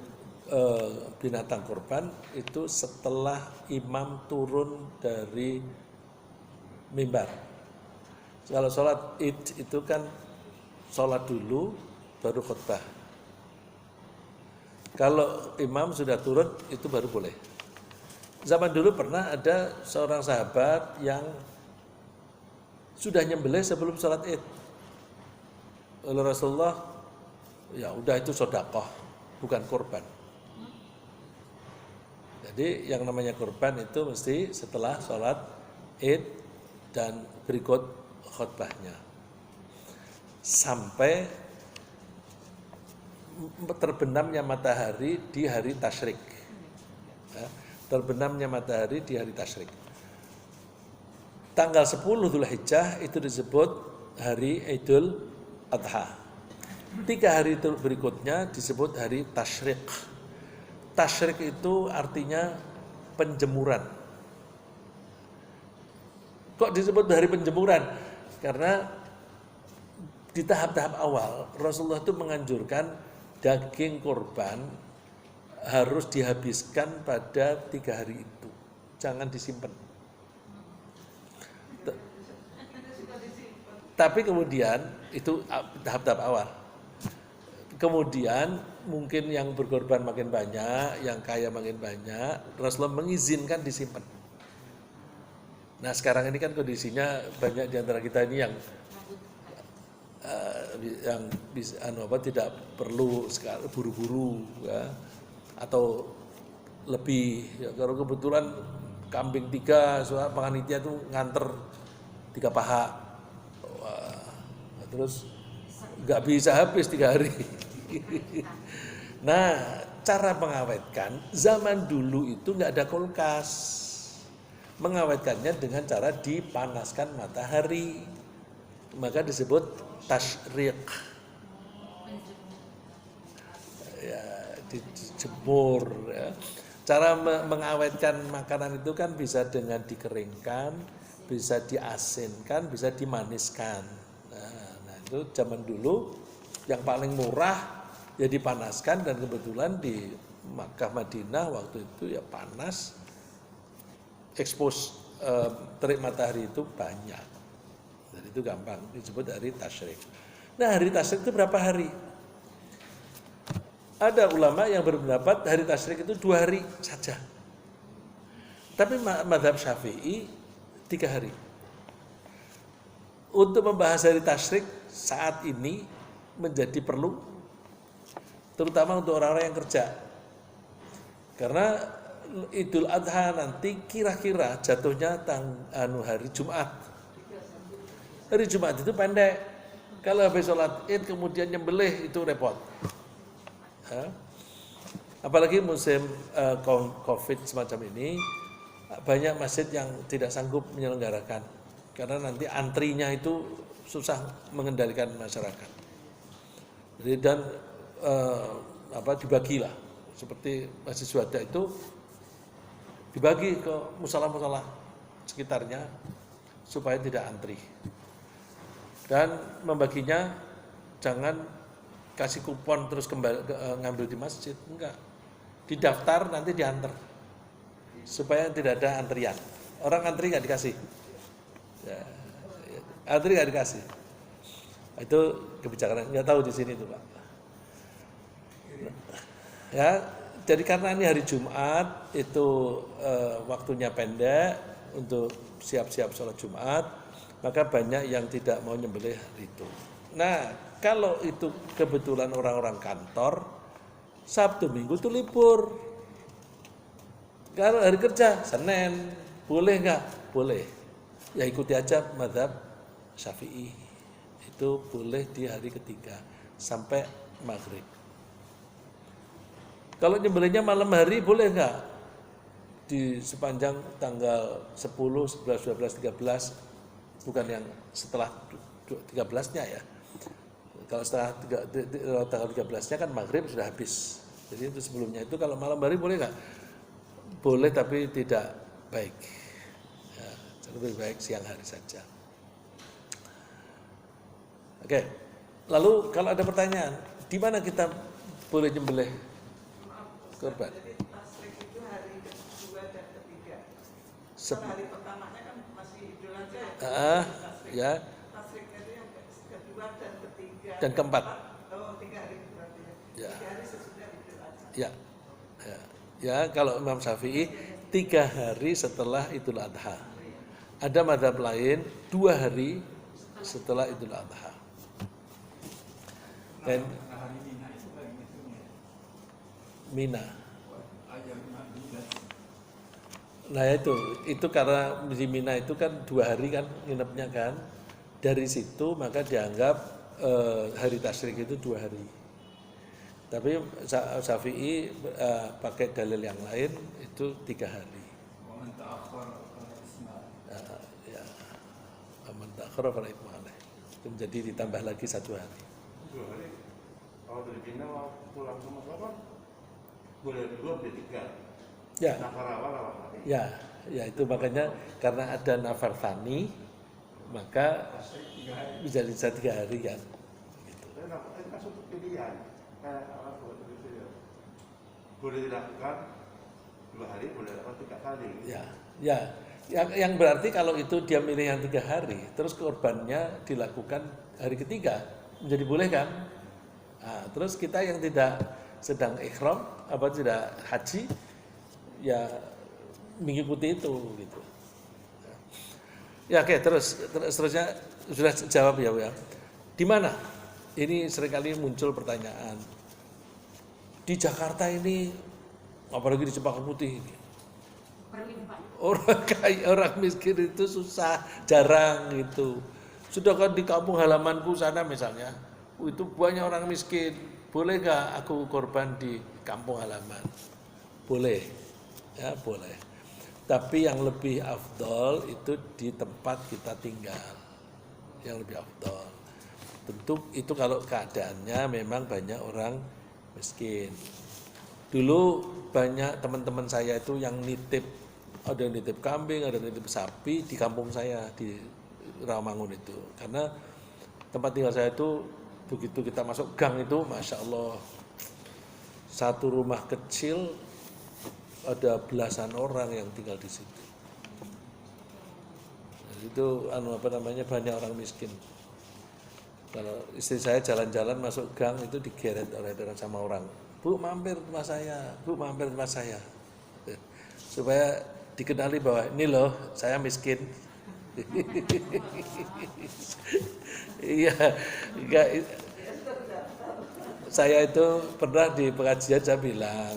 binatang kurban itu setelah imam turun dari mimbar. Kalau sholat Id itu kan sholat dulu baru khutbah. Kalau imam sudah turun itu baru boleh. Zaman dulu pernah ada seorang sahabat yang sudah nyembelih sebelum sholat Id. Oleh Rasulullah, ya udah itu sedekah, bukan kurban. Jadi yang namanya kurban itu mesti setelah sholat Id dan berikut khutbahnya. Sampai terbenamnya matahari di hari tasyrik. Ya, terbenamnya matahari di hari tasyrik. Tanggal 10 Dzulhijjah itu disebut hari Idul Adha. 3 hari itu berikutnya disebut hari tasyrik. Tasyrik itu artinya penjemuran. Kok disebut hari penjemuran? Karena di tahap-tahap awal Rasulullah itu menganjurkan daging kurban harus dihabiskan pada 3 hari itu. Jangan disimpan. Tapi kemudian itu tahap-tahap awal. kemudian mungkin yang berkorban makin banyak, yang kaya makin banyak, Rasulullah mengizinkan disimpan. Nah sekarang ini kan kondisinya banyak di antara kita ini yang bisa, tidak perlu sekali buru-buru ya, atau lebih ya, kalau kebetulan kambing 3 soal panitia itu nganter 3 paha. Wah, terus nggak bisa habis 3 hari. Nah cara mengawetkan zaman dulu itu nggak ada kulkas, mengawetkannya dengan cara dipanaskan matahari, maka disebut tasyriq ya, dijemur ya. Cara mengawetkan makanan itu kan bisa dengan dikeringkan, bisa diasinkan, bisa dimaniskan. Nah itu zaman dulu yang paling murah ya dipanaskan, dan kebetulan di Makkah Madinah waktu itu ya panas, expose terik matahari itu banyak. Jadi itu gampang disebut hari tasyrik. Nah hari tasyrik itu berapa hari? Ada ulama yang berpendapat hari tasyrik itu 2 hari saja. Tapi mazhab Syafi'i 3 hari. Untuk membahas hari tasyrik saat ini menjadi perlu, terutama untuk orang-orang yang kerja. Karena Idul Adha nanti kira-kira jatuhnya hari Jumat. Hari Jumat itu pendek. Kalau habis sholat Id kemudian nyembelih itu repot. Apalagi musim COVID semacam ini, banyak masjid yang tidak sanggup menyelenggarakan karena nanti antrinya itu susah mengendalikan masyarakat. Jadi dan dibagilah, seperti Masjid Syuhada itu dibagi ke musala-musala sekitarnya supaya tidak antri. Dan membaginya jangan kasih kupon terus ngambil di masjid, enggak. Didaftar nanti diantar supaya tidak ada antrian. Orang antri nggak dikasih, ya, antri nggak dikasih. Itu kebijakan, nggak tahu di sini tuh Pak. Ya, jadi karena ini hari Jumat itu waktunya pendek untuk siap-siap sholat Jumat, maka banyak yang tidak mau nyembelih hari itu. Nah, kalau itu kebetulan orang-orang kantor, Sabtu Minggu itu libur. Kalau hari kerja, Senin, boleh nggak? Boleh. Ya ikuti aja mazhab Syafi'i. Itu boleh di hari ketiga sampai maghrib. Kalau nyembelihnya malam hari boleh nggak? Di sepanjang tanggal 10, 11, 12, 13, bukan yang setelah 13-nya ya. Kalau setelah tanggal 13-nya kan maghrib sudah habis. Jadi itu sebelumnya itu kalau malam hari boleh nggak? Boleh tapi tidak baik. Ya, lebih baik siang hari saja. Oke. Lalu kalau ada pertanyaan, di mana kita boleh nyembelih korban? Jadi tasyrik itu hari kedua dan ketiga. Hari pertamanya kan masih Idul Adha. Ya. Tasyrik itu yang kedua dan ketiga. Dan keempat. Oh, 3 hari berarti ya. 3 hari sesudah Idul Adha. Ya, kalau Imam Syafi'i 3 hari setelah Idul Adha. Ada mazhab lain 2 hari setelah Idul Adha. Dan Mina. Nah itu karena di Mina itu kan 2 hari kan nginepnya kan. Dari situ maka dianggap hari tasyrik itu 2 hari. Tapi Syafi'i pakai dalil yang lain itu 3 hari. Ya, man ta'akhkhara fala itsma alaih. Itu menjadi ditambah lagi 1 hari. 2 hari. Kalau dari Cina pulang ke Mekah boleh 2 boleh 3. Ya. Nafar awal hari. Ya itu makanya karena ada nafar thani maka bisa 3 hari kan. Gitu. Itu kan suatu pilihan. Boleh dilakukan 2 hari, boleh dilakukan 3 kali. Ya. Yang berarti kalau itu dia milih yang 3 hari, terus korbannya dilakukan hari ketiga, menjadi boleh kan? Nah, terus kita yang tidak sedang ihram, tidak haji, ya mengikuti itu gitu. Ya oke, terusnya sudah jawab ya Bu ya. Di mana? Ini seringkali muncul pertanyaan. Di Jakarta ini, apalagi di Cempaka Putih ini, Berlimpah. orang kaya, orang miskin itu susah, jarang gitu. Sudah kan di kampung halamanku sana misalnya, itu banyak orang miskin. Boleh gak aku korban di kampung halaman? Boleh, ya boleh. Tapi yang lebih afdol itu di tempat kita tinggal, yang lebih afdol. Tentu itu kalau keadaannya memang banyak orang miskin. Dulu banyak teman-teman saya itu yang nitip, ada yang nitip kambing, ada yang nitip sapi di kampung saya di Rawamangun itu. Karena tempat tinggal saya itu begitu kita masuk gang itu, masya Allah, satu rumah kecil ada belasan orang yang tinggal di situ. Itu banyak orang miskin. Kalau istri saya jalan-jalan masuk gang itu digeret oleh sama orang. Bu mampir rumah saya, Bu mampir rumah saya. Supaya dikenali bahwa ini loh saya miskin. Iya, enggak. Saya itu pernah di pengajian saya bilang,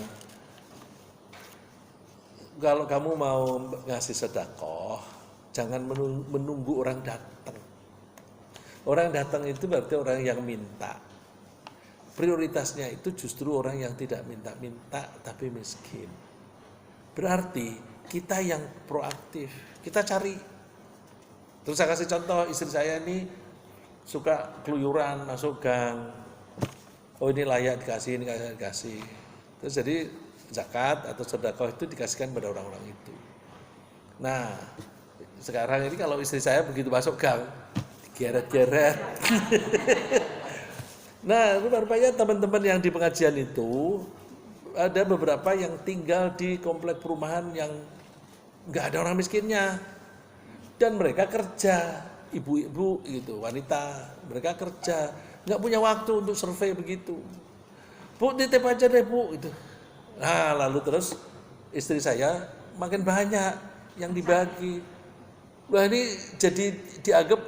kalau kamu mau ngasih sedekah, jangan menunggu orang datang. Orang datang itu berarti orang yang minta. Prioritasnya itu justru orang yang tidak minta-minta tapi miskin. Berarti kita yang proaktif, kita cari. Terus saya kasih contoh, istri saya ini suka keluyuran masuk gang. Oh ini layak dikasih, ini layak dikasih. Terus jadi zakat atau sedekah itu dikasihkan pada orang-orang itu. Nah, sekarang ini kalau istri saya begitu masuk gang, digeret-geret. Nah, rupanya teman-teman yang di pengajian itu ada beberapa yang tinggal di komplek perumahan yang nggak ada orang miskinnya, dan mereka kerja, ibu-ibu gitu, wanita, mereka kerja, nggak punya waktu untuk survei begitu. Bu, titip aja deh Bu, gitu. Nah, lalu terus istri saya makin banyak yang dibagi. Wah ini jadi dianggap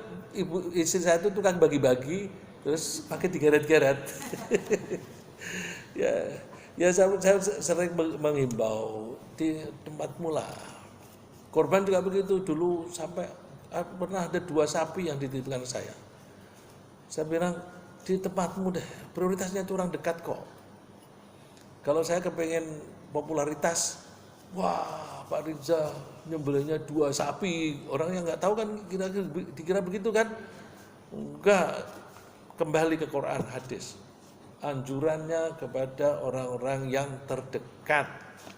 istri saya itu tukang bagi-bagi, terus pakai digeret-geret. ya saya sering menghimbau di tempat mula. Korban juga begitu, dulu sampai pernah ada 2 sapi yang dititipkan saya. Saya bilang di tempatmu deh, prioritasnya itu orang dekat kok. Kalau saya kepengen popularitas, wah Pak Riza nyembelihnya 2 sapi, orang yang nggak tahu kan dikira begitu kan? Enggak, kembali ke Quran hadis. Anjurannya kepada orang-orang yang terdekat.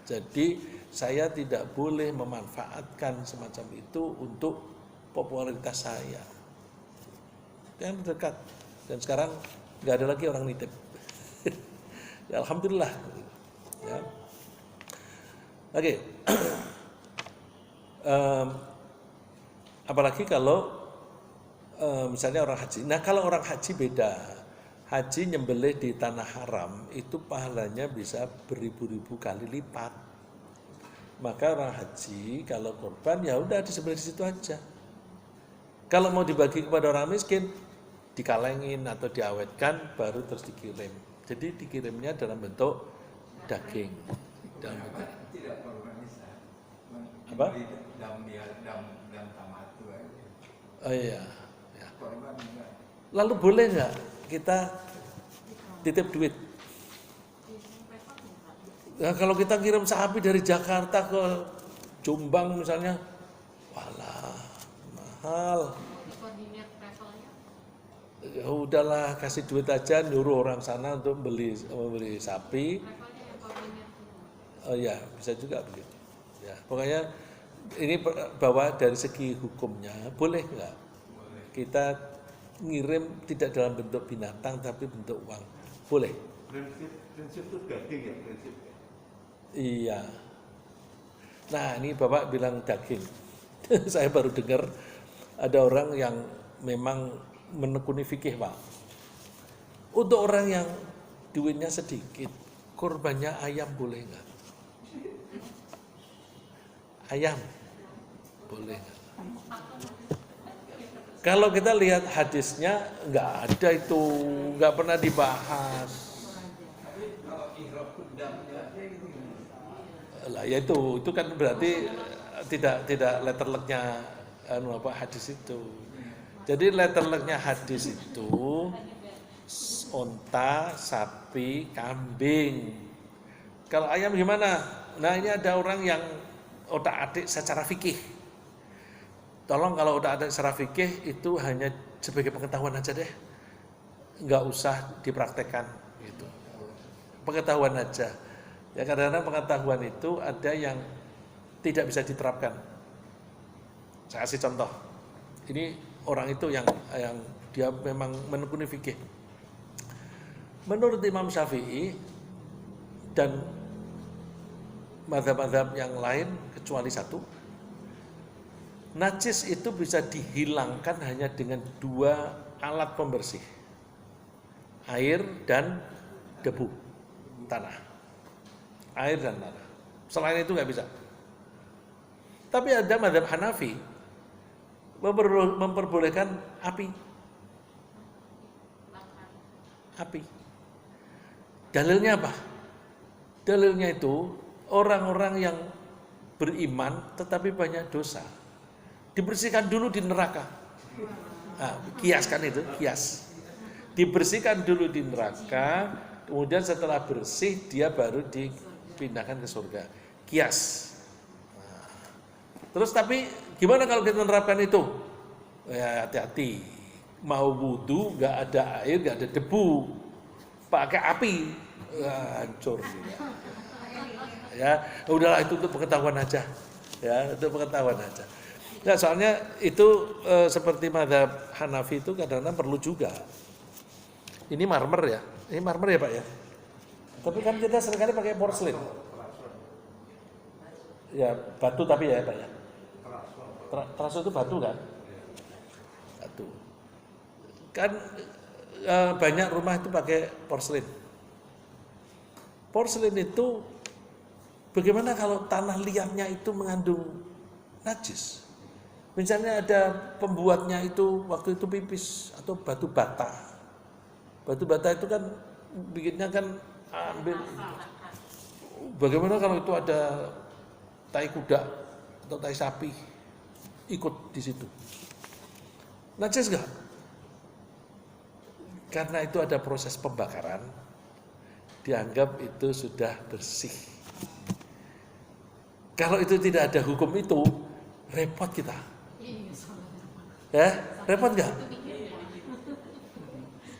Jadi saya tidak boleh memanfaatkan semacam itu untuk popularitas saya. Yang terdekat. Dan sekarang nggak ada lagi orang nitip. Ya, alhamdulillah. Ya. Oke. Apalagi kalau misalnya orang haji. Nah, kalau orang haji beda. Haji nyembelih di tanah haram itu pahalanya bisa beribu-ribu kali lipat. Maka orang haji kalau korban ya udah disembelih di situ aja. Kalau mau dibagi kepada orang miskin, dikalengin atau diawetkan baru terus dikirim. Jadi dikirimnya dalam bentuk daging. Dalam bentuk tidak organisasi. apa? Dam tamatu aja. Oh iya. Ya. Korban enggak. Lalu boleh nggak kita titip duit? Nah, kalau kita kirim sapi dari Jakarta ke Jombang misalnya, walah mahal. Dikoordinir travelnya. Ya udahlah kasih duit aja, nyuruh orang sana untuk membeli sapi. Travelnya yang koordinir dulu. Oh ya bisa juga begitu. Ya pokoknya ini bahwa dari segi hukumnya boleh nggak kita ngirim tidak dalam bentuk binatang tapi bentuk uang? Boleh. Prinsip itu daging ya prinsip. Iya. Nah ini Bapak bilang daging. Saya baru dengar ada orang yang memang menekuni fikih Pak. Untuk orang yang duitnya sedikit, kurbannya ayam boleh nggak? Ayam boleh nggak? Kalau kita lihat hadisnya nggak ada itu, nggak pernah dibahas. Tapi kalau ihram kudam ya gitu. Lah ya itu kan berarti tidak letter luck-nya hadis itu. Jadi letter luck-nya hadis itu onta, sapi, kambing. Kalau ayam gimana? Nah ini ada orang yang otak-atik secara fikih. Tolong kalau otak-atik secara fikih itu hanya sebagai pengetahuan aja deh. Nggak usah dipraktekkan gitu. Pengetahuan aja. Ya kadang-kadang pengetahuan itu ada yang tidak bisa diterapkan. Saya kasih contoh. Ini orang itu yang dia memang menekuni fikih. Menurut Imam Syafi'i dan mazhab-mazhab yang lain kecuali satu, najis itu bisa dihilangkan hanya dengan 2 alat pembersih, air dan debu, tanah. Air dan tanah. Selain itu nggak bisa. Tapi ada mazhab Hanafi memperbolehkan api. Dalilnya apa? Dalilnya itu orang-orang yang beriman tetapi banyak dosa dibersihkan dulu di neraka. Kias kan itu, kias. Dibersihkan dulu di neraka, kemudian setelah bersih dia baru dipindahkan ke surga. Kias. Terus tapi gimana kalau kita menerapkan itu? Ya hati-hati. Mau wudu nggak ada air, nggak ada debu, pakai api, hancur. Ya, udahlah itu untuk pengetahuan aja. Ya, untuk pengetahuan aja. Nah, soalnya itu seperti mazhab Hanafi itu kadang-kadang perlu juga. Ini marmer ya, ini marmer ya Pak ya. Tapi kan kita seringkali pakai porselin. Ya batu tapi ya Pak ya. Teraso itu batu kan? Batu. Kan banyak rumah itu pakai porselin. Porselin itu bagaimana kalau tanah liatnya itu mengandung najis? Misalnya ada pembuatnya itu waktu itu pipis atau batu bata. Batu bata itu kan bikinnya kan ambil. Bagaimana kalau itu ada tai kuda atau tai sapi ikut di situ? Najis enggak? Karena itu ada proses pembakaran, dianggap itu sudah bersih. Kalau itu tidak ada hukum itu, repot kita. Ya, repot enggak?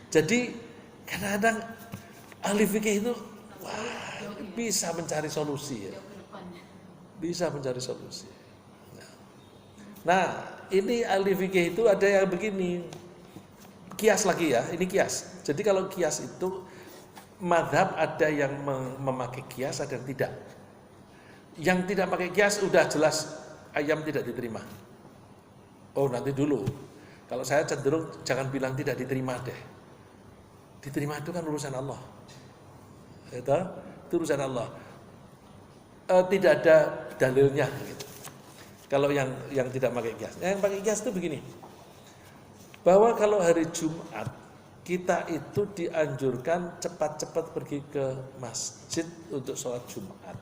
Jadi kadang-kadang ahli fikih itu bisa mencari solusi ya. Bisa mencari solusi. Nah, ini ahli fikih itu ada yang begini. Kias lagi ya, ini kias. Jadi kalau kias itu mazhab ada yang memakai kias, ada yang tidak. Yang tidak pakai kias udah jelas ayam tidak diterima. Oh nanti dulu. Kalau saya cenderung jangan bilang tidak diterima deh. Diterima itu kan urusan Allah. Itu urusan Allah. Tidak ada dalilnya gitu. Kalau yang tidak pakai kias. Yang pakai kias itu begini. Bahwa kalau hari Jumat kita itu dianjurkan cepat-cepat pergi ke masjid untuk sholat Jumat.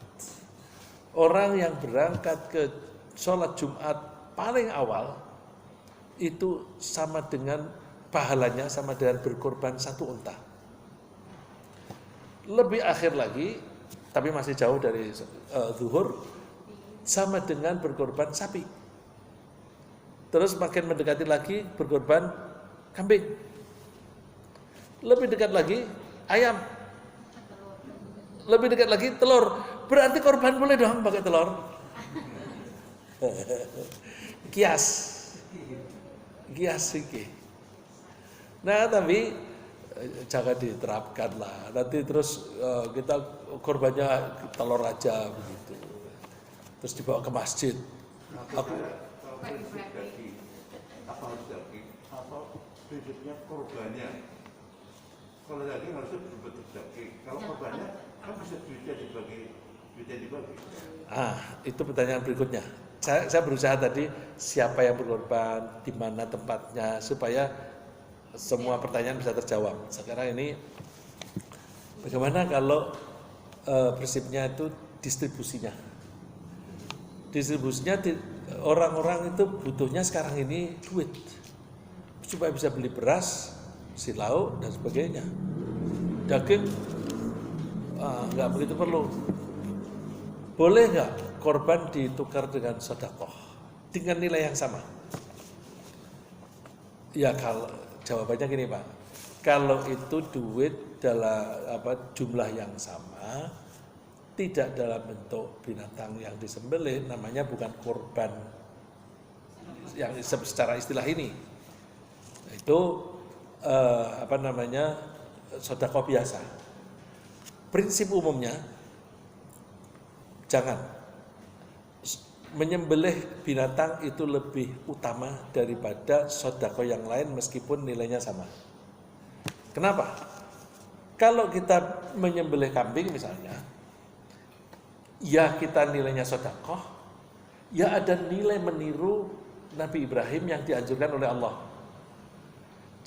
Orang yang berangkat ke sholat Jumat paling awal itu sama dengan pahalanya sama dengan berkorban 1 unta. Lebih akhir lagi, tapi masih jauh dari zuhur, sama dengan berkorban sapi. Terus makin mendekati lagi berkorban kambing. Lebih dekat lagi ayam. Lebih dekat lagi telur. Berarti korban boleh dong pakai telur. Kias. Kias fikih. Nah, tapi jangan diterapkan lah. Nanti terus kita korbannya telur aja begitu. Terus dibawa ke masjid. Aku apa harus daging atau prinsipnya korbannya Kalau daging harusnya berbentuk daging. Kalau korbannya kan bisa duitnya dibagi. Itu pertanyaan berikutnya. Saya berusaha tadi siapa yang berkorban, di mana tempatnya, supaya semua pertanyaan bisa terjawab. Sekarang ini bagaimana kalau prinsipnya itu distribusinya? Distribusinya orang-orang itu butuhnya sekarang ini duit supaya bisa beli beras, silau dan sebagainya. Daging nggak begitu perlu. Boleh nggak korban ditukar dengan sedekah dengan nilai yang sama? Ya kalau jawabannya gini Pak, kalau itu duit dalam jumlah yang sama, tidak dalam bentuk binatang yang disembelih, namanya bukan korban yang secara istilah ini. Itu sedekah biasa. Prinsip umumnya jangan menyembelih binatang itu lebih utama daripada sedekah yang lain meskipun nilainya sama. Kenapa? Kalau kita menyembelih kambing misalnya, ya kita nilainya sedekah, ya ada nilai meniru Nabi Ibrahim yang dianjurkan oleh Allah.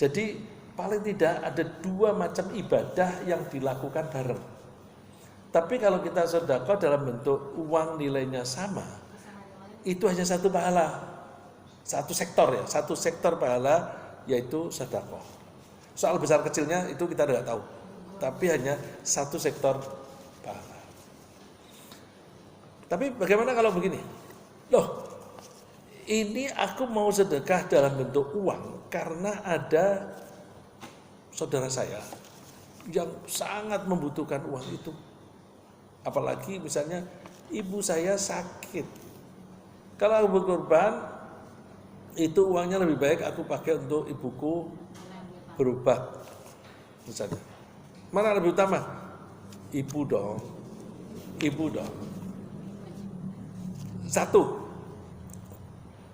Jadi paling tidak ada dua macam ibadah yang dilakukan bareng. Tapi kalau kita sedekah dalam bentuk uang nilainya sama, itu hanya satu pahala, satu sektor pahala, yaitu sedekah. Soal besar kecilnya itu kita tidak tahu, tapi hanya satu sektor pahala. Tapi bagaimana kalau begini? Loh, ini aku mau sedekah dalam bentuk uang karena ada saudara saya yang sangat membutuhkan uang itu. Apalagi misalnya ibu saya sakit. Kalau aku berkorban, itu uangnya lebih baik aku pakai untuk ibuku berobat. Misalnya, mana lebih utama? Ibu dong. Satu,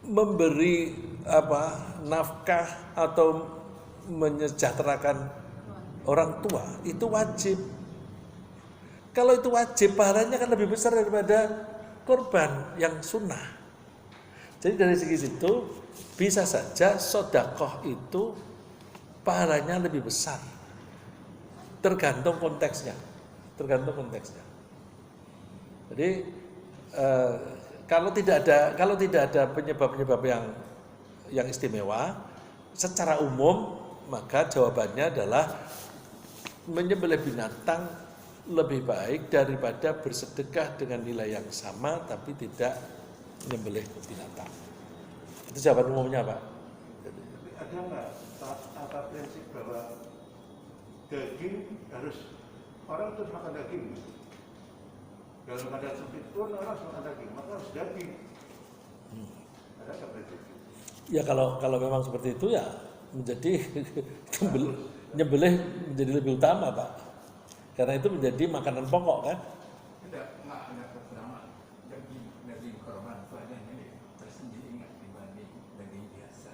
memberi nafkah atau menyejahterakan orang tua itu wajib. Kalau itu wajib, pahalanya kan lebih besar daripada korban yang sunnah. Jadi dari segi situ bisa saja sedekah itu pahalanya lebih besar. Tergantung konteksnya. Jadi kalau tidak ada penyebab-penyebab yang istimewa, secara umum maka jawabannya adalah menyembelih binatang lebih baik daripada bersedekah dengan nilai yang sama tapi tidak menyembelih binatang. Itu jawaban umumnya Pak. Tapi ada nggak tata prinsip bahwa daging harus orang terus makan daging? Dalam keadaan sempit pun orang harus makan daging, maka harus daging. Ada nggak prinsip? Ya kalau memang seperti itu ya menjadi nyembelih menjadi lebih utama Pak. Karena itu menjadi makanan pokok kan? Tidak, ada pertama daging korban itu ada nilai tersendiri nggak dibanding daging biasa.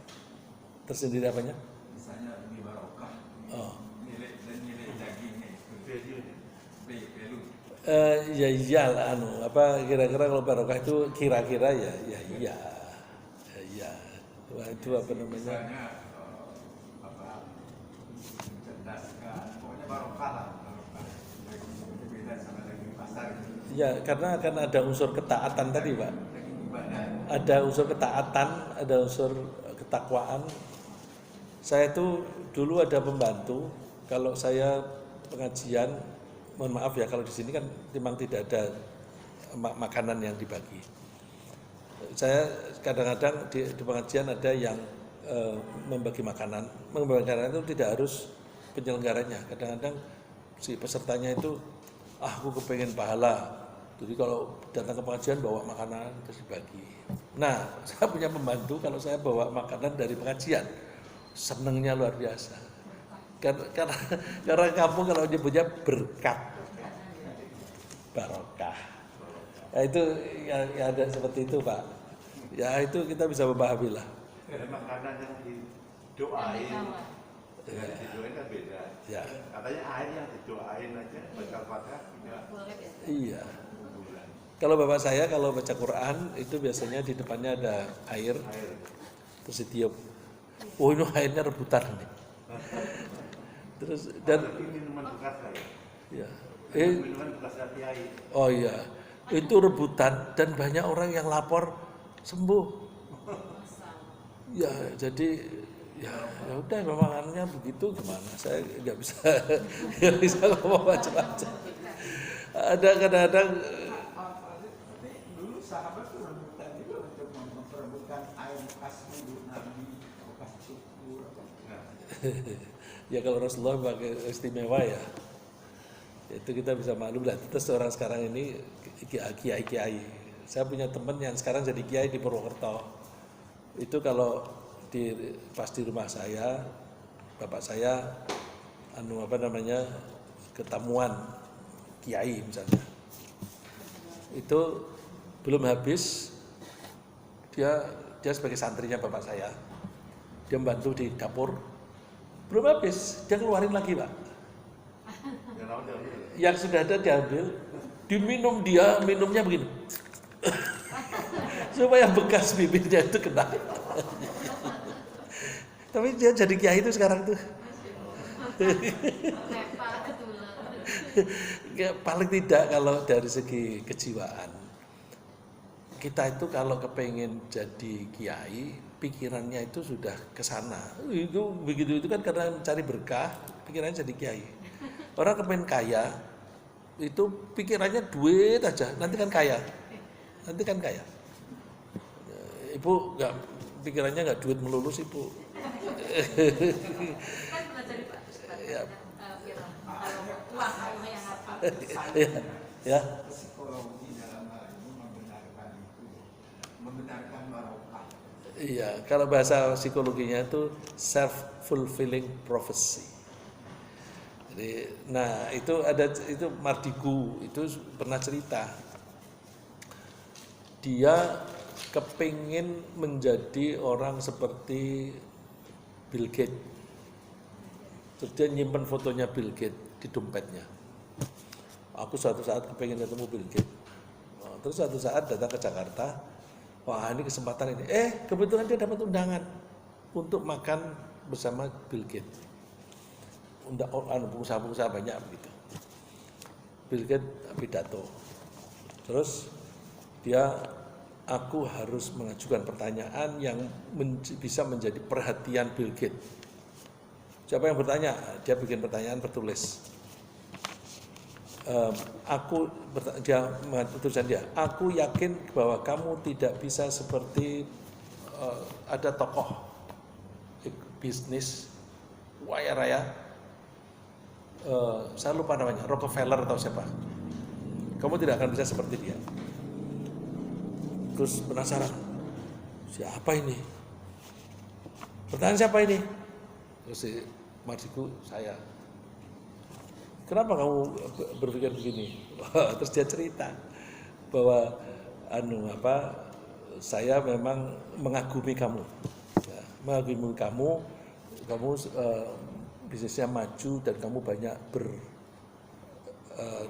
Tersendiri apanya? Misalnya lebih barokah. Oh. Nilai dagingnya itu. Value. Kira-kira kalau barokah itu kira-kira ya. Wah, itu apa namanya? Misalnya mencerdaskan, pokoknya barokah lah. Ya, karena akan ada unsur ketaatan tadi, Pak. Ada unsur ketaatan, ada unsur ketakwaan. Saya itu dulu ada pembantu, kalau saya pengajian, mohon maaf ya kalau di sini kan memang tidak ada makanan yang dibagi. Saya kadang-kadang di pengajian ada yang membagi makanan. Membagi makanan itu tidak harus penyelenggaranya. Kadang-kadang si pesertanya itu, aku kepengen pahala. Jadi kalau datang ke pengajian bawa makanan terus dibagi. Nah, saya punya pembantu kalau saya bawa makanan dari pengajian, senengnya luar biasa. Karena kamu kalau nyebutnya berkat, barokah. Ya itu ya ada seperti itu Pak. Ya itu kita bisa memahami lah. Ada makanan yang didoain. Dengan didoain kan beda. Ya. Katanya air yang didoain aja baca Fatihah tidak Boleh ya? Iya. bulan. Kalau bapak saya kalau baca Quran itu biasanya di depannya ada air, Air. terus ditiup. Oh ini airnya rebutan nih. Terus dan Tapi minuman bekas saya. ya, Minuman bekasnya kiai. oh iya, itu rebutan dan banyak orang yang lapor sembuh. Ya jadi ya udah memang anehnya begitu, gimana saya nggak bisa nggak bisa ngomong macam-macam. Ada kadang-kadang Tapi dulu sahabat tuh rebutan juga untuk memperebutkan air bekas wudhu Nabi, bekas cukur. ya kalau Rasulullah pakai istimewa ya itu kita bisa maklum lah. Terus orang sekarang ini kiai. Saya punya teman yang sekarang jadi kiai di Purwokerto. Itu kalau pas di rumah saya, bapak saya ketemuan kiai misalnya. Itu belum habis dia sebagai santrinya bapak saya. Dia membantu di dapur. Belum habis, dia keluarin lagi, Pak. Yang sudah ada diambil, diminum dia, minumnya begini. Supaya bekas bibirnya itu kena. Tapi dia jadi kiai itu sekarang tuh. Ya, paling tidak kalau dari segi kejiwaan, kita itu kalau kepengen jadi kiai, pikirannya itu sudah ke sana. Itu begitu itu kan karena mencari berkah, pikirannya jadi kiai. Orang kepengen kaya, itu pikirannya duit aja, nanti kan kaya. Ibu nggak pikirannya nggak duit melulu sih, Bu. Kan pernah jadi Pak Ustadz, Ya. Viral. Kalau uang yang apa? Ya. Psikologi dalam hal ini membenarkan barokah. Iya, kalau bahasa psikologinya itu self-fulfilling prophecy. Jadi, nah itu Mardigu itu pernah cerita. Dia kepingin menjadi orang seperti Bill Gates. Terus dia nyimpen fotonya Bill Gates di dompetnya. Aku suatu saat kepingin ketemu Bill Gates. Terus suatu saat datang ke Jakarta. Wah ini kesempatan ini. Kebetulan dia dapat undangan untuk makan bersama Bill Gates. Pengusaha-pengusaha banyak begitu. Bill Gates pidato. Terus aku harus mengajukan pertanyaan yang bisa menjadi perhatian Bill Gates. Siapa yang bertanya? Dia bikin pertanyaan bertulis. Tulisan dia, aku yakin bahwa kamu tidak bisa seperti ada tokoh bisnis kaya raya, saya lupa namanya, Rockefeller atau siapa. Kamu tidak akan bisa seperti dia. Terus penasaran, siapa ini? Pertanyaan siapa ini? Terus si Mardigu, saya. Kenapa kamu berpikir begini? Terus dia cerita bahwa saya memang mengagumi kamu, ya, kamu bisnisnya maju dan kamu banyak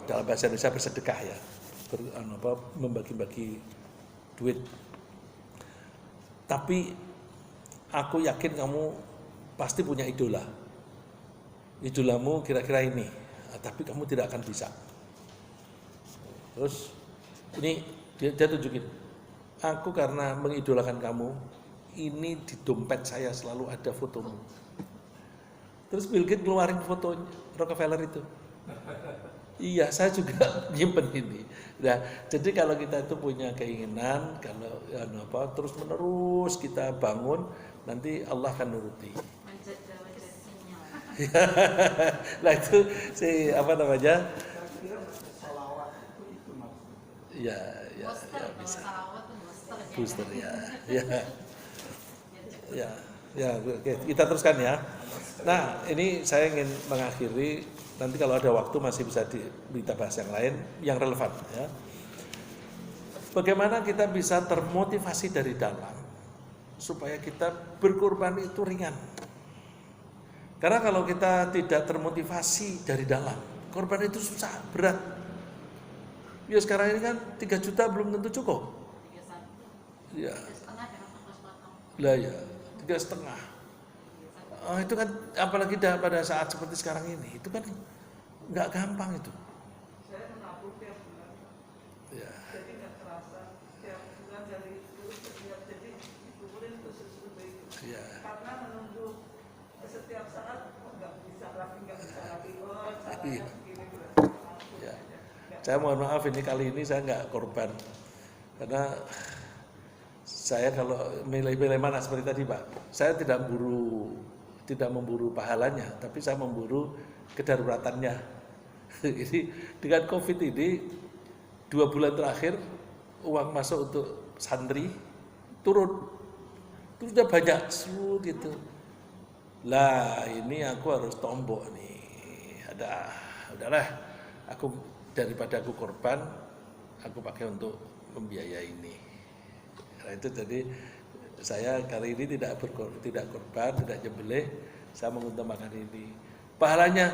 dalam bahasa Indonesia bersedekah ya, membagi-bagi duit. Tapi aku yakin kamu pasti punya idola. Idolamu kira-kira ini, tapi kamu tidak akan bisa. Terus ini dia tunjukin, aku karena mengidolakan kamu, ini di dompet saya selalu ada fotomu. Terus Bill Gates keluarin foto Rockefeller itu. Iya, saya juga nyimpen ini. Nah, jadi kalau kita itu punya keinginan, kalau terus menerus kita bangun, nanti Allah akan nuruti. Nah itu si Kira-kira salawat itu maksudnya. ya bisa. Booster Ya. Oke, kita teruskan ya. Nah, ini saya ingin mengakhiri. Nanti kalau ada waktu masih bisa kita bahas yang lain yang relevan ya. Bagaimana kita bisa termotivasi dari dalam supaya kita berkorban itu ringan. Karena kalau kita tidak termotivasi dari dalam, korban itu susah, berat. Ya sekarang ini kan 3 juta belum tentu cukup. 31. Ya, 3,5 dengan ongkos potong. lah ya, 3,5. Oh, itu kan apalagi pada saat seperti sekarang ini, itu kan nggak gampang itu. Saya menabung tiap bulan, Ya, jadi nggak terasa tiap bulan dari itu setiap jadi dikumpulin khusus untuk itu. ya. Karena menunggu setiap saat oh, nggak bisa lagi oh caranya Iya. begini Ya. Saya mohon maaf ini kali ini saya nggak korban karena saya kalau milih-milih mana seperti tadi Pak, saya tidak memburu pahalanya, tapi saya memburu kedaruratannya. Ini dengan COVID ini 2 bulan terakhir uang masuk untuk santri turun, itu sudah banyak gitu. Lah ini aku harus tombok nih, udahlah, aku daripada aku korban, aku pakai untuk membiayai ini. Nah itu jadi saya kali ini tidak korban, tidak nyembelih, saya mengutamakan ini. Pahalanya,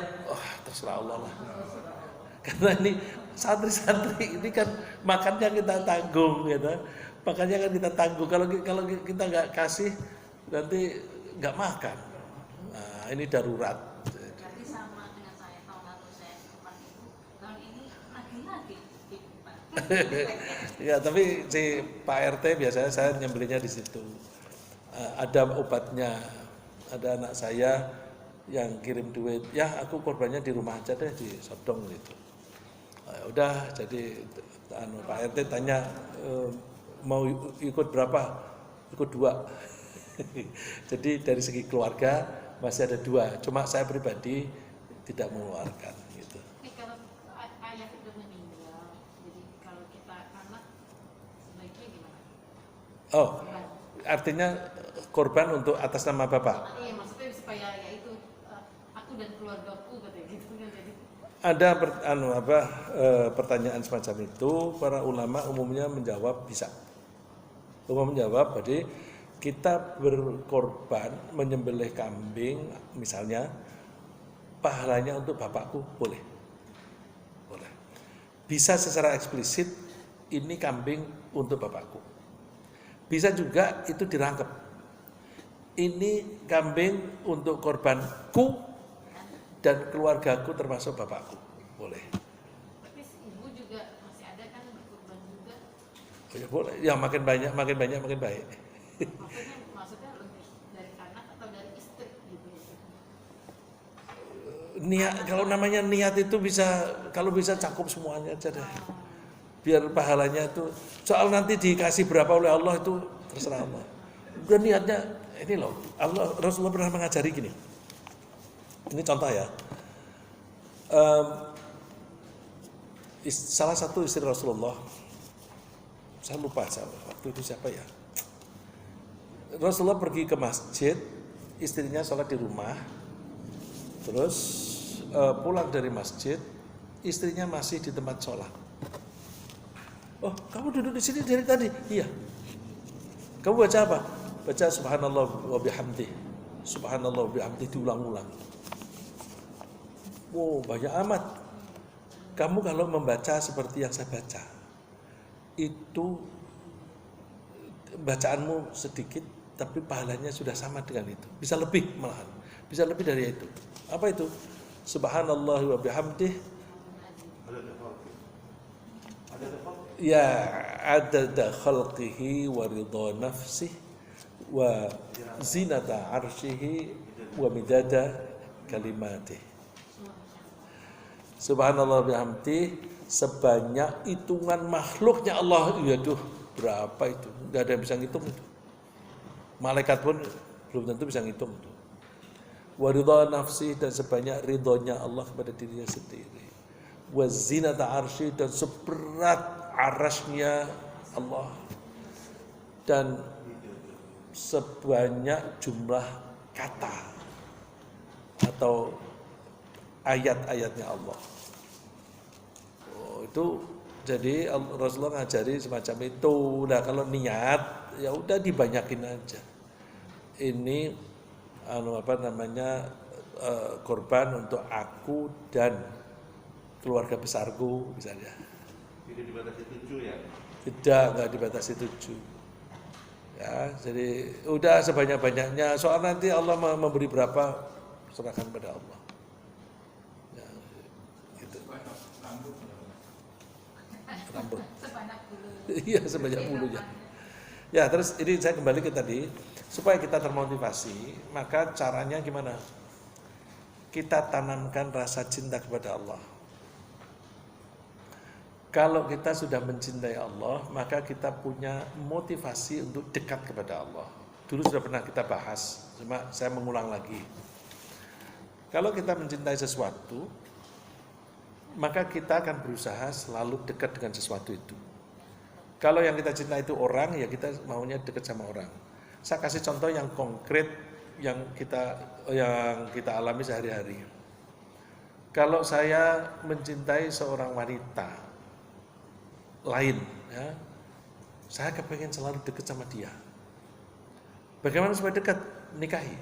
terserah Allah lah. Karena ini santri-santri ini kan makannya kita tanggung, gitu. Makannya kan kita tanggung. Kalau kita nggak kasih, nanti nggak makan. Nah ini darurat. Berarti sama dengan saya tahun lalu saya korban ibu, tahun ini lagi-lagi ibu Pak. Ya tapi si Pak RT biasanya saya nyembelihnya di situ. Ada obatnya, ada anak saya yang kirim duit, ya aku korbannya di rumah aja deh di Sodong gitu. Udah jadi Pak RT tanya mau ikut berapa? Ikut 2. Jadi dari segi keluarga masih ada 2, cuma saya pribadi tidak mengeluarkan gitu. Ini kalau ayah sudah meninggal, jadi kalau kita anak sebaiknya gimana? Oh, artinya korban untuk atas nama Bapak. Iya maksudnya supaya ya itu aku dan keluargaku katanya gitu kan jadi. Ada pertanyaan semacam itu, para ulama umumnya menjawab bisa. Umum menjawab, jadi kita berkorban menyembelih kambing misalnya, pahalanya untuk bapakku boleh. Boleh. Bisa secara eksplisit ini kambing untuk bapakku. Bisa juga itu dirangkep. Ini kambing untuk korbanku dan keluargaku termasuk bapakku. Boleh. Tapi ibu juga masih ada kan berkorban juga. Oh, ya boleh. Ya makin banyak makin baik. Maksudnya lebih dari anak atau dari istri gitu ya. Niat, kalau namanya niat itu bisa, kalau bisa cakup semuanya aja deh. Biar pahalanya itu, soal nanti dikasih berapa oleh Allah itu terserah Allah. Udah niatnya ini loh, Rasulullah pernah mengajari gini. Ini contoh ya. Salah satu istri Rasulullah, saya lupa waktu itu siapa ya. Rasulullah pergi ke masjid, istrinya sholat di rumah, terus pulang dari masjid, istrinya masih di tempat sholat. Oh, kamu duduk di sini dari tadi? Iya. Kamu baca apa? Baca subhanallah wa bihamdih. Subhanallah wa bihamdih diulang-ulang. Wow, banyak amat. Kamu kalau membaca seperti yang saya baca, itu bacaanmu sedikit, tapi pahalanya sudah sama dengan itu. Bisa lebih malahan. Bisa lebih dari itu. Apa itu? Subhanallah wa bihamdih. Ya, adada khalqihi wa ridha nafsih wa zinata arshihi wa midada kalimatih. Subhanallah bihamdih, sebanyak hitungan makhluknya Allah. Yaduh, berapa itu? Enggak ada yang bisa ngitung itu. Malaikat pun belum tentu bisa ngitung itu. Wa ridha nafsih, dan sebanyak ridhonya Allah kepada dirinya sendiri. Wa zinata arsy, dan seberat arasnya Allah, dan sebanyak jumlah kata atau ayat-ayatnya Allah. Oh, itu jadi Rasulullah ngajari semacam itu. Nah kalau niat ya udah dibanyakin aja. Ini korban untuk aku dan keluarga besarku misalnya. Tidak dibatasi 7 ya. Tidak, nggak dibatasi 7. Ya, jadi udah sebanyak-banyaknya. Soal nanti Allah memberi berapa, serahkan pada Allah. Ya, gitu. Rambut. Sebanyak bulu. Iya, sebanyak bulunya. Ya, terus ini saya kembali ke tadi, supaya kita termotivasi, maka caranya gimana? Kita tanamkan rasa cinta kepada Allah. Kalau kita sudah mencintai Allah, maka kita punya motivasi untuk dekat kepada Allah. Dulu sudah pernah kita bahas, cuma saya mengulang lagi. Kalau kita mencintai sesuatu, maka kita akan berusaha selalu dekat dengan sesuatu itu. Kalau yang kita cintai itu orang, ya kita maunya dekat sama orang. Saya kasih contoh yang konkret yang kita alami sehari-hari. Kalau saya mencintai seorang wanita lain, ya, saya kepengen selalu dekat sama dia. Bagaimana supaya dekat? Nikahi.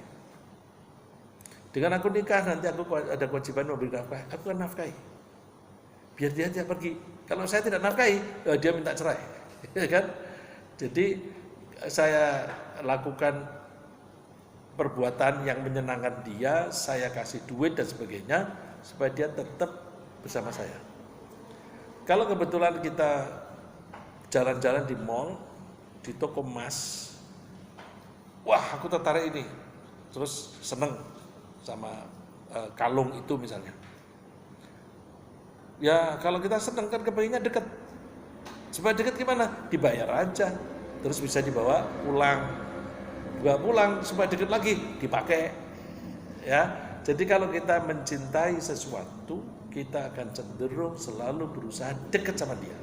Dengan aku nikah nanti aku ada kewajiban memberi nafkah, aku akan nafkahi. Biar dia pergi. Kalau saya tidak nafkahi, dia minta cerai, ya kan? Jadi saya lakukan perbuatan yang menyenangkan dia, saya kasih duit dan sebagainya supaya dia tetap bersama saya. Kalau kebetulan kita jalan-jalan di mall, di toko emas, wah aku tertarik ini, terus seneng sama kalung itu misalnya. Ya kalau kita seneng kan kepengennya dekat. Supaya dekat gimana? Dibayar aja, terus bisa dibawa pulang. Dibawa pulang supaya dekat lagi, dipakai. Ya, jadi kalau kita mencintai sesuatu, kita akan cenderung selalu berusaha dekat sama dia.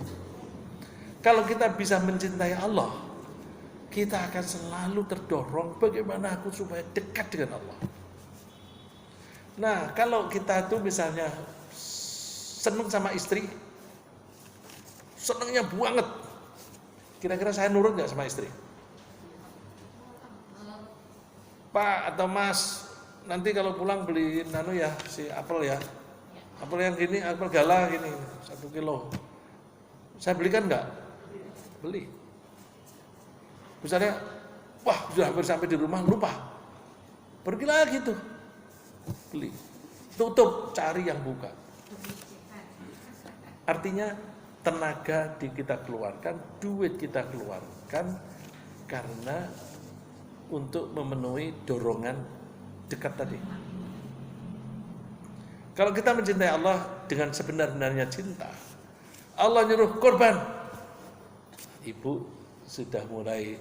Kalau kita bisa mencintai Allah, kita akan selalu terdorong bagaimana aku supaya dekat dengan Allah. Nah, kalau kita tuh misalnya seneng sama istri, senengnya banget, kira-kira saya nurut nggak sama istri? Pak atau Mas, nanti kalau pulang beliin ya si apel ya. Apel yang gini, apel gala gini, 1 kilo. Saya belikan enggak? Beli. Misalnya, wah sudah hampir sampai di rumah, lupa. Pergi lagi tuh. Beli. Tutup, cari yang buka. Artinya tenaga kita keluarkan, duit kita keluarkan karena untuk memenuhi dorongan dekat tadi. Kalau kita mencintai Allah dengan sebenar-benarnya cinta, Allah nyuruh korban. Ibu sudah mulai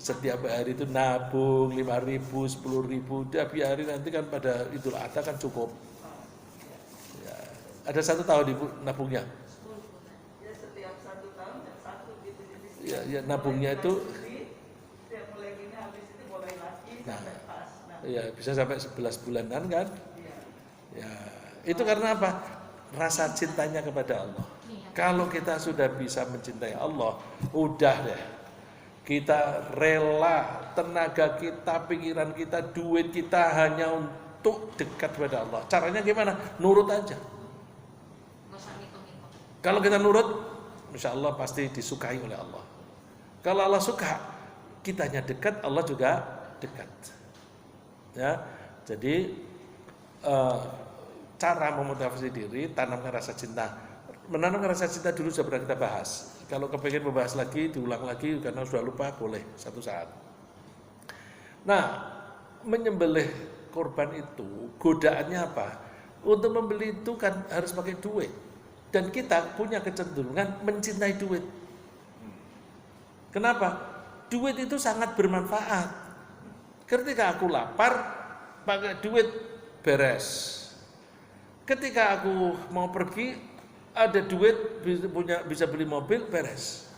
setiap hari itu nabung 5.000, 10.000, tiap hari nanti kan pada Idul Adha kan cukup. Ya, ada 1 tahun ibu nabungnya. Ya setiap 1 tahun dan 1 gitu. Ya nabungnya itu. Setiap mulai gini habis itu mulai lagi sampai pas. Ya bisa sampai 11 bulanan kan. Ya. Itu karena apa? Rasa cintanya kepada Allah. Kalau kita sudah bisa mencintai Allah, udah deh. Kita rela tenaga kita, pikiran kita, duit kita hanya untuk dekat kepada Allah. Caranya gimana? Nurut aja. Kalau kita nurut, insya Allah pasti disukai oleh Allah. Kalau Allah suka, kitanya dekat, Allah juga dekat. Ya, jadi cara memotivasi diri, tanamkan rasa cinta. Menanamkan rasa cinta dulu sudah pernah kita bahas. Kalau kepengen membahas lagi, diulang lagi karena sudah lupa, boleh satu saat. Nah, menyembelih korban itu godaannya apa? Untuk membeli itu kan harus pakai duit. Dan kita punya kecenderungan mencintai duit. Kenapa? Duit itu sangat bermanfaat. Ketika aku lapar, pakai duit beres. Ketika aku mau pergi, ada duit, bisa beli mobil, beres.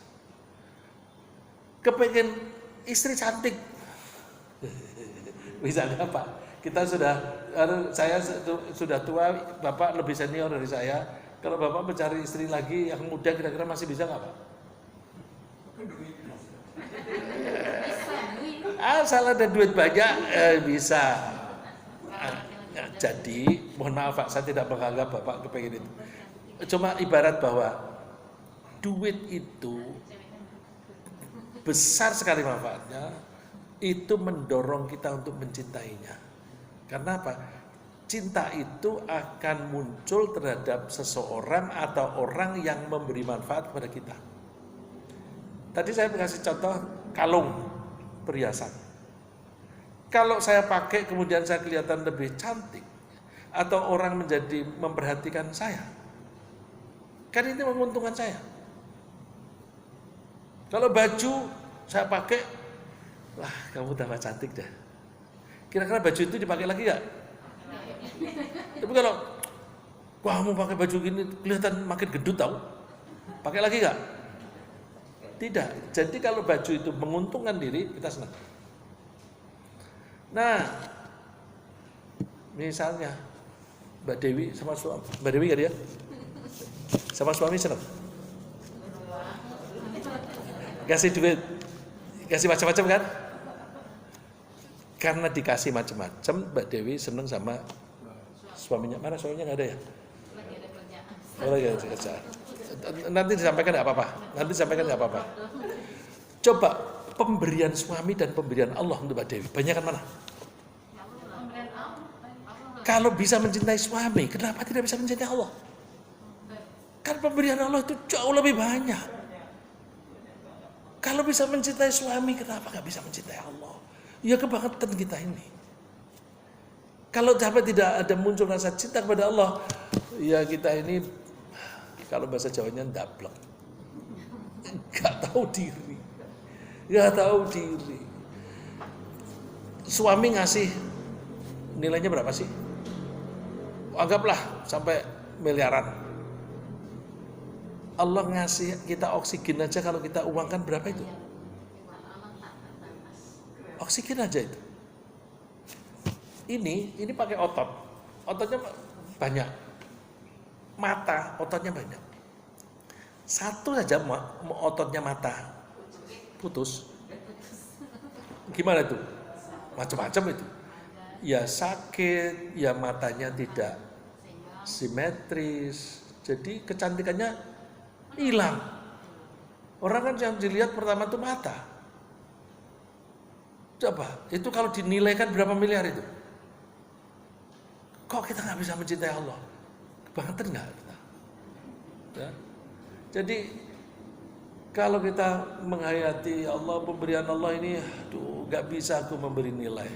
Kepengen istri cantik, misalnya apa? Saya sudah tua, bapak lebih senior dari saya. Kalau bapak mencari istri lagi yang muda, kira-kira masih bisa nggak pak? Asal ada duit banyak, bisa. Ya, jadi mohon maaf Pak, saya tidak menganggap Bapak kepengen itu. Cuma ibarat bahwa duit itu besar sekali manfaatnya, itu mendorong kita untuk mencintainya. Karena apa? Cinta itu akan muncul terhadap seseorang atau orang yang memberi manfaat kepada kita. Tadi saya kasih contoh kalung perhiasan. Kalau saya pakai kemudian saya kelihatan lebih cantik, atau orang menjadi memperhatikan saya, kan ini menguntungkan saya. Kalau baju saya pakai, wah kamu tambah cantik deh. Kira-kira baju itu dipakai lagi gak? Tapi kalau wah kamu pakai baju gini kelihatan makin gendut tau, pakai lagi gak? Tidak. Jadi kalau baju itu menguntungkan diri, kita senang. Nah, misalnya Mbak Dewi sama suami, Mbak Dewi gak dia? Sama suami senang. Kasih duit, kasih macam-macam kan? Karena dikasih macam-macam, Mbak Dewi senang sama suaminya. Mana suaminya nggak ada ya? Lagi ada kerjaan. Oh, lagi ada kerjaan. Nanti disampaikan nggak apa-apa. Nanti disampaikan nggak apa-apa. Coba pemberian suami dan pemberian Allah untuk Mbak Dewi, banyakan mana? Pemberian Allah. Kalau bisa mencintai suami, kenapa tidak bisa mencintai Allah? Kan pemberian Allah itu jauh lebih banyak. Kalau bisa mencintai suami, kenapa nggak bisa mencintai Allah? Ya kebangetan kita ini. Kalau sampai tidak ada muncul rasa cinta kepada Allah, ya kita ini, kalau bahasa Jawanya ndablek. Nggak tahu diri. Nggak tahu diri. Suami ngasih nilainya berapa sih? Anggaplah sampai miliaran. Allah ngasih kita oksigen aja, kalau kita uangkan berapa itu? Oksigen aja itu. Ini pakai otot. Ototnya banyak. Mata, ototnya banyak. Satu saja ototnya mata putus. Gimana itu? Macam-macam itu. Ya sakit, ya matanya tidak simetris. Jadi kecantikannya hilang. Orang kan yang dilihat pertama itu mata. Coba, itu kalau dinilaikan berapa miliar itu? Kok kita nggak bisa mencintai Allah? Kebangetan nggak kita? Ya. Jadi kalau kita menghayati Allah, pemberian Allah ini, aduh, nggak bisa aku memberi nilai.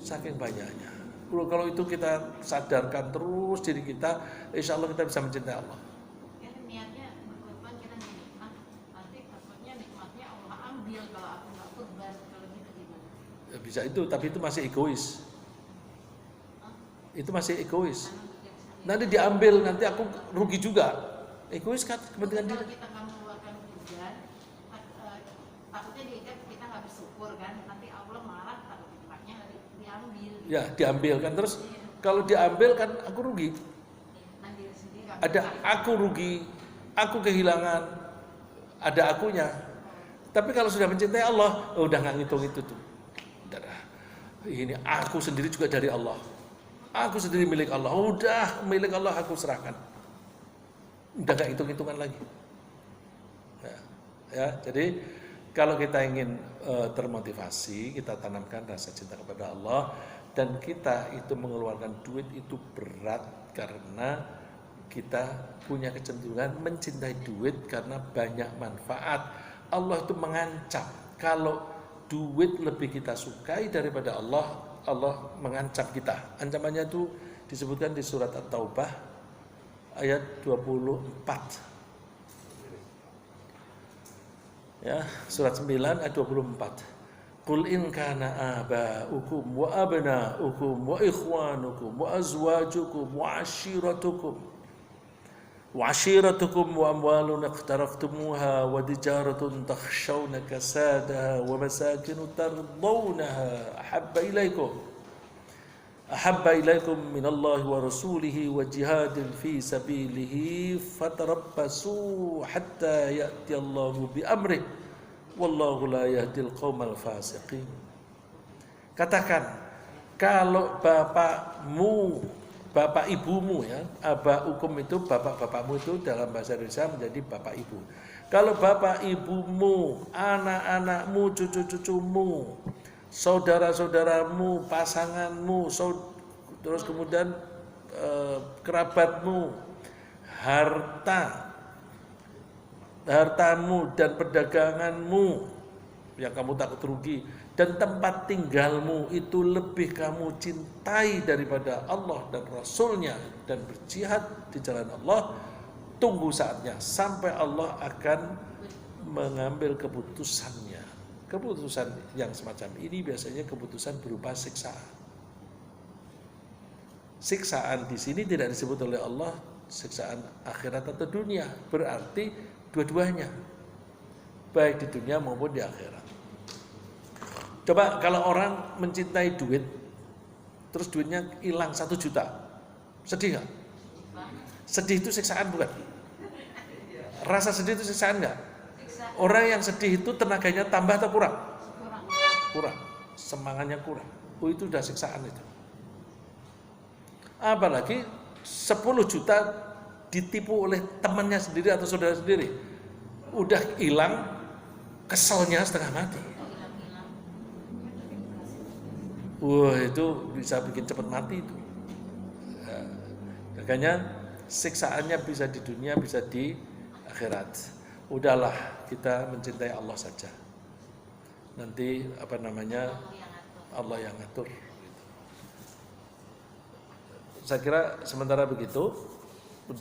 Saking banyaknya. Kalau itu kita sadarkan terus diri kita, insya Allah kita bisa mencintai Allah. Niatnya berkorban, kita nikmat, nanti takutnya nikmatnya Allah ambil kalau aku nggak korban, kalau gitu gimana? Ya, bisa itu, tapi itu masih egois. Itu masih egois. Nanti diambil, nanti aku rugi juga. Egois kan, kepentingan diri. Kalau kita nggak mengeluarkan korban, takutnya kita nggak bersyukur kan, nanti Allah malah takut nikmatnya diambil. Ya, diambil kan, terus kalau diambil kan aku rugi. Ada aku rugi, aku kehilangan, ada akunya. Tapi kalau sudah mencintai Allah, udah nggak ngitung itu tuh. Ini aku sendiri juga dari Allah. Aku sendiri milik Allah. Udah milik Allah aku serahkan. Udah nggak hitung-hitungan lagi. Ya, jadi kalau kita ingin termotivasi, kita tanamkan rasa cinta kepada Allah, dan kita itu mengeluarkan duit itu berat karena kita punya kecenderungan mencintai duit karena banyak manfaat. Allah itu mengancam kalau duit lebih kita sukai daripada Allah, Allah mengancam kita. Ancamannya itu disebutkan di surat At-Taubah ayat 24. Ya, surat 9 ayat 24. Qul in kana aba'ukum wa abna'ukum wa ikhwanukum wa azwajukum wa ashiratukum wa amwalun iqtaraftumuha wa tijaratun takhshawna kasadaha wa masakin tardawnaha ahabba ilaykum minallahi wa rasulihi wa jihadin fi sabilihi fatarabbasu hatta ya'tiyallahu bi amrih wallahu la yahdil qaumal fasiqin. Katakan, Kalau bapakmu, bapak ibumu ya, aba hukum itu bapak-bapakmu itu dalam bahasa Indonesia menjadi bapak ibu. Kalau bapak ibumu, anak-anakmu, cucu-cucumu, saudara-saudaramu, pasanganmu, terus kemudian kerabatmu, hartamu dan perdaganganmu yang kamu takut rugi, dan tempat tinggalmu itu lebih kamu cintai daripada Allah dan Rasulnya dan berjihad di jalan Allah, tunggu saatnya sampai Allah akan mengambil keputusannya. Keputusan yang semacam ini biasanya keputusan berupa siksaan. Siksaan di sini tidak disebut oleh Allah siksaan akhirat atau dunia, berarti dua-duanya, baik di dunia maupun di akhirat. Coba kalau orang mencintai duit, terus duitnya hilang 1 juta, sedih nggak? Sedih itu siksaan bukan? Rasa sedih itu siksaan nggak? Orang yang sedih itu tenaganya tambah atau kurang? Kurang, semangatnya kurang. Oh, itu udah siksaan itu. Apalagi 10 juta ditipu oleh temannya sendiri atau saudara sendiri, udah hilang, keselnya setengah mati. Wah, itu bisa bikin cepat mati itu. Ya, makanya siksaannya bisa di dunia, bisa di akhirat. Udahlah, kita mencintai Allah saja. Nanti Allah yang ngatur. Saya kira sementara begitu.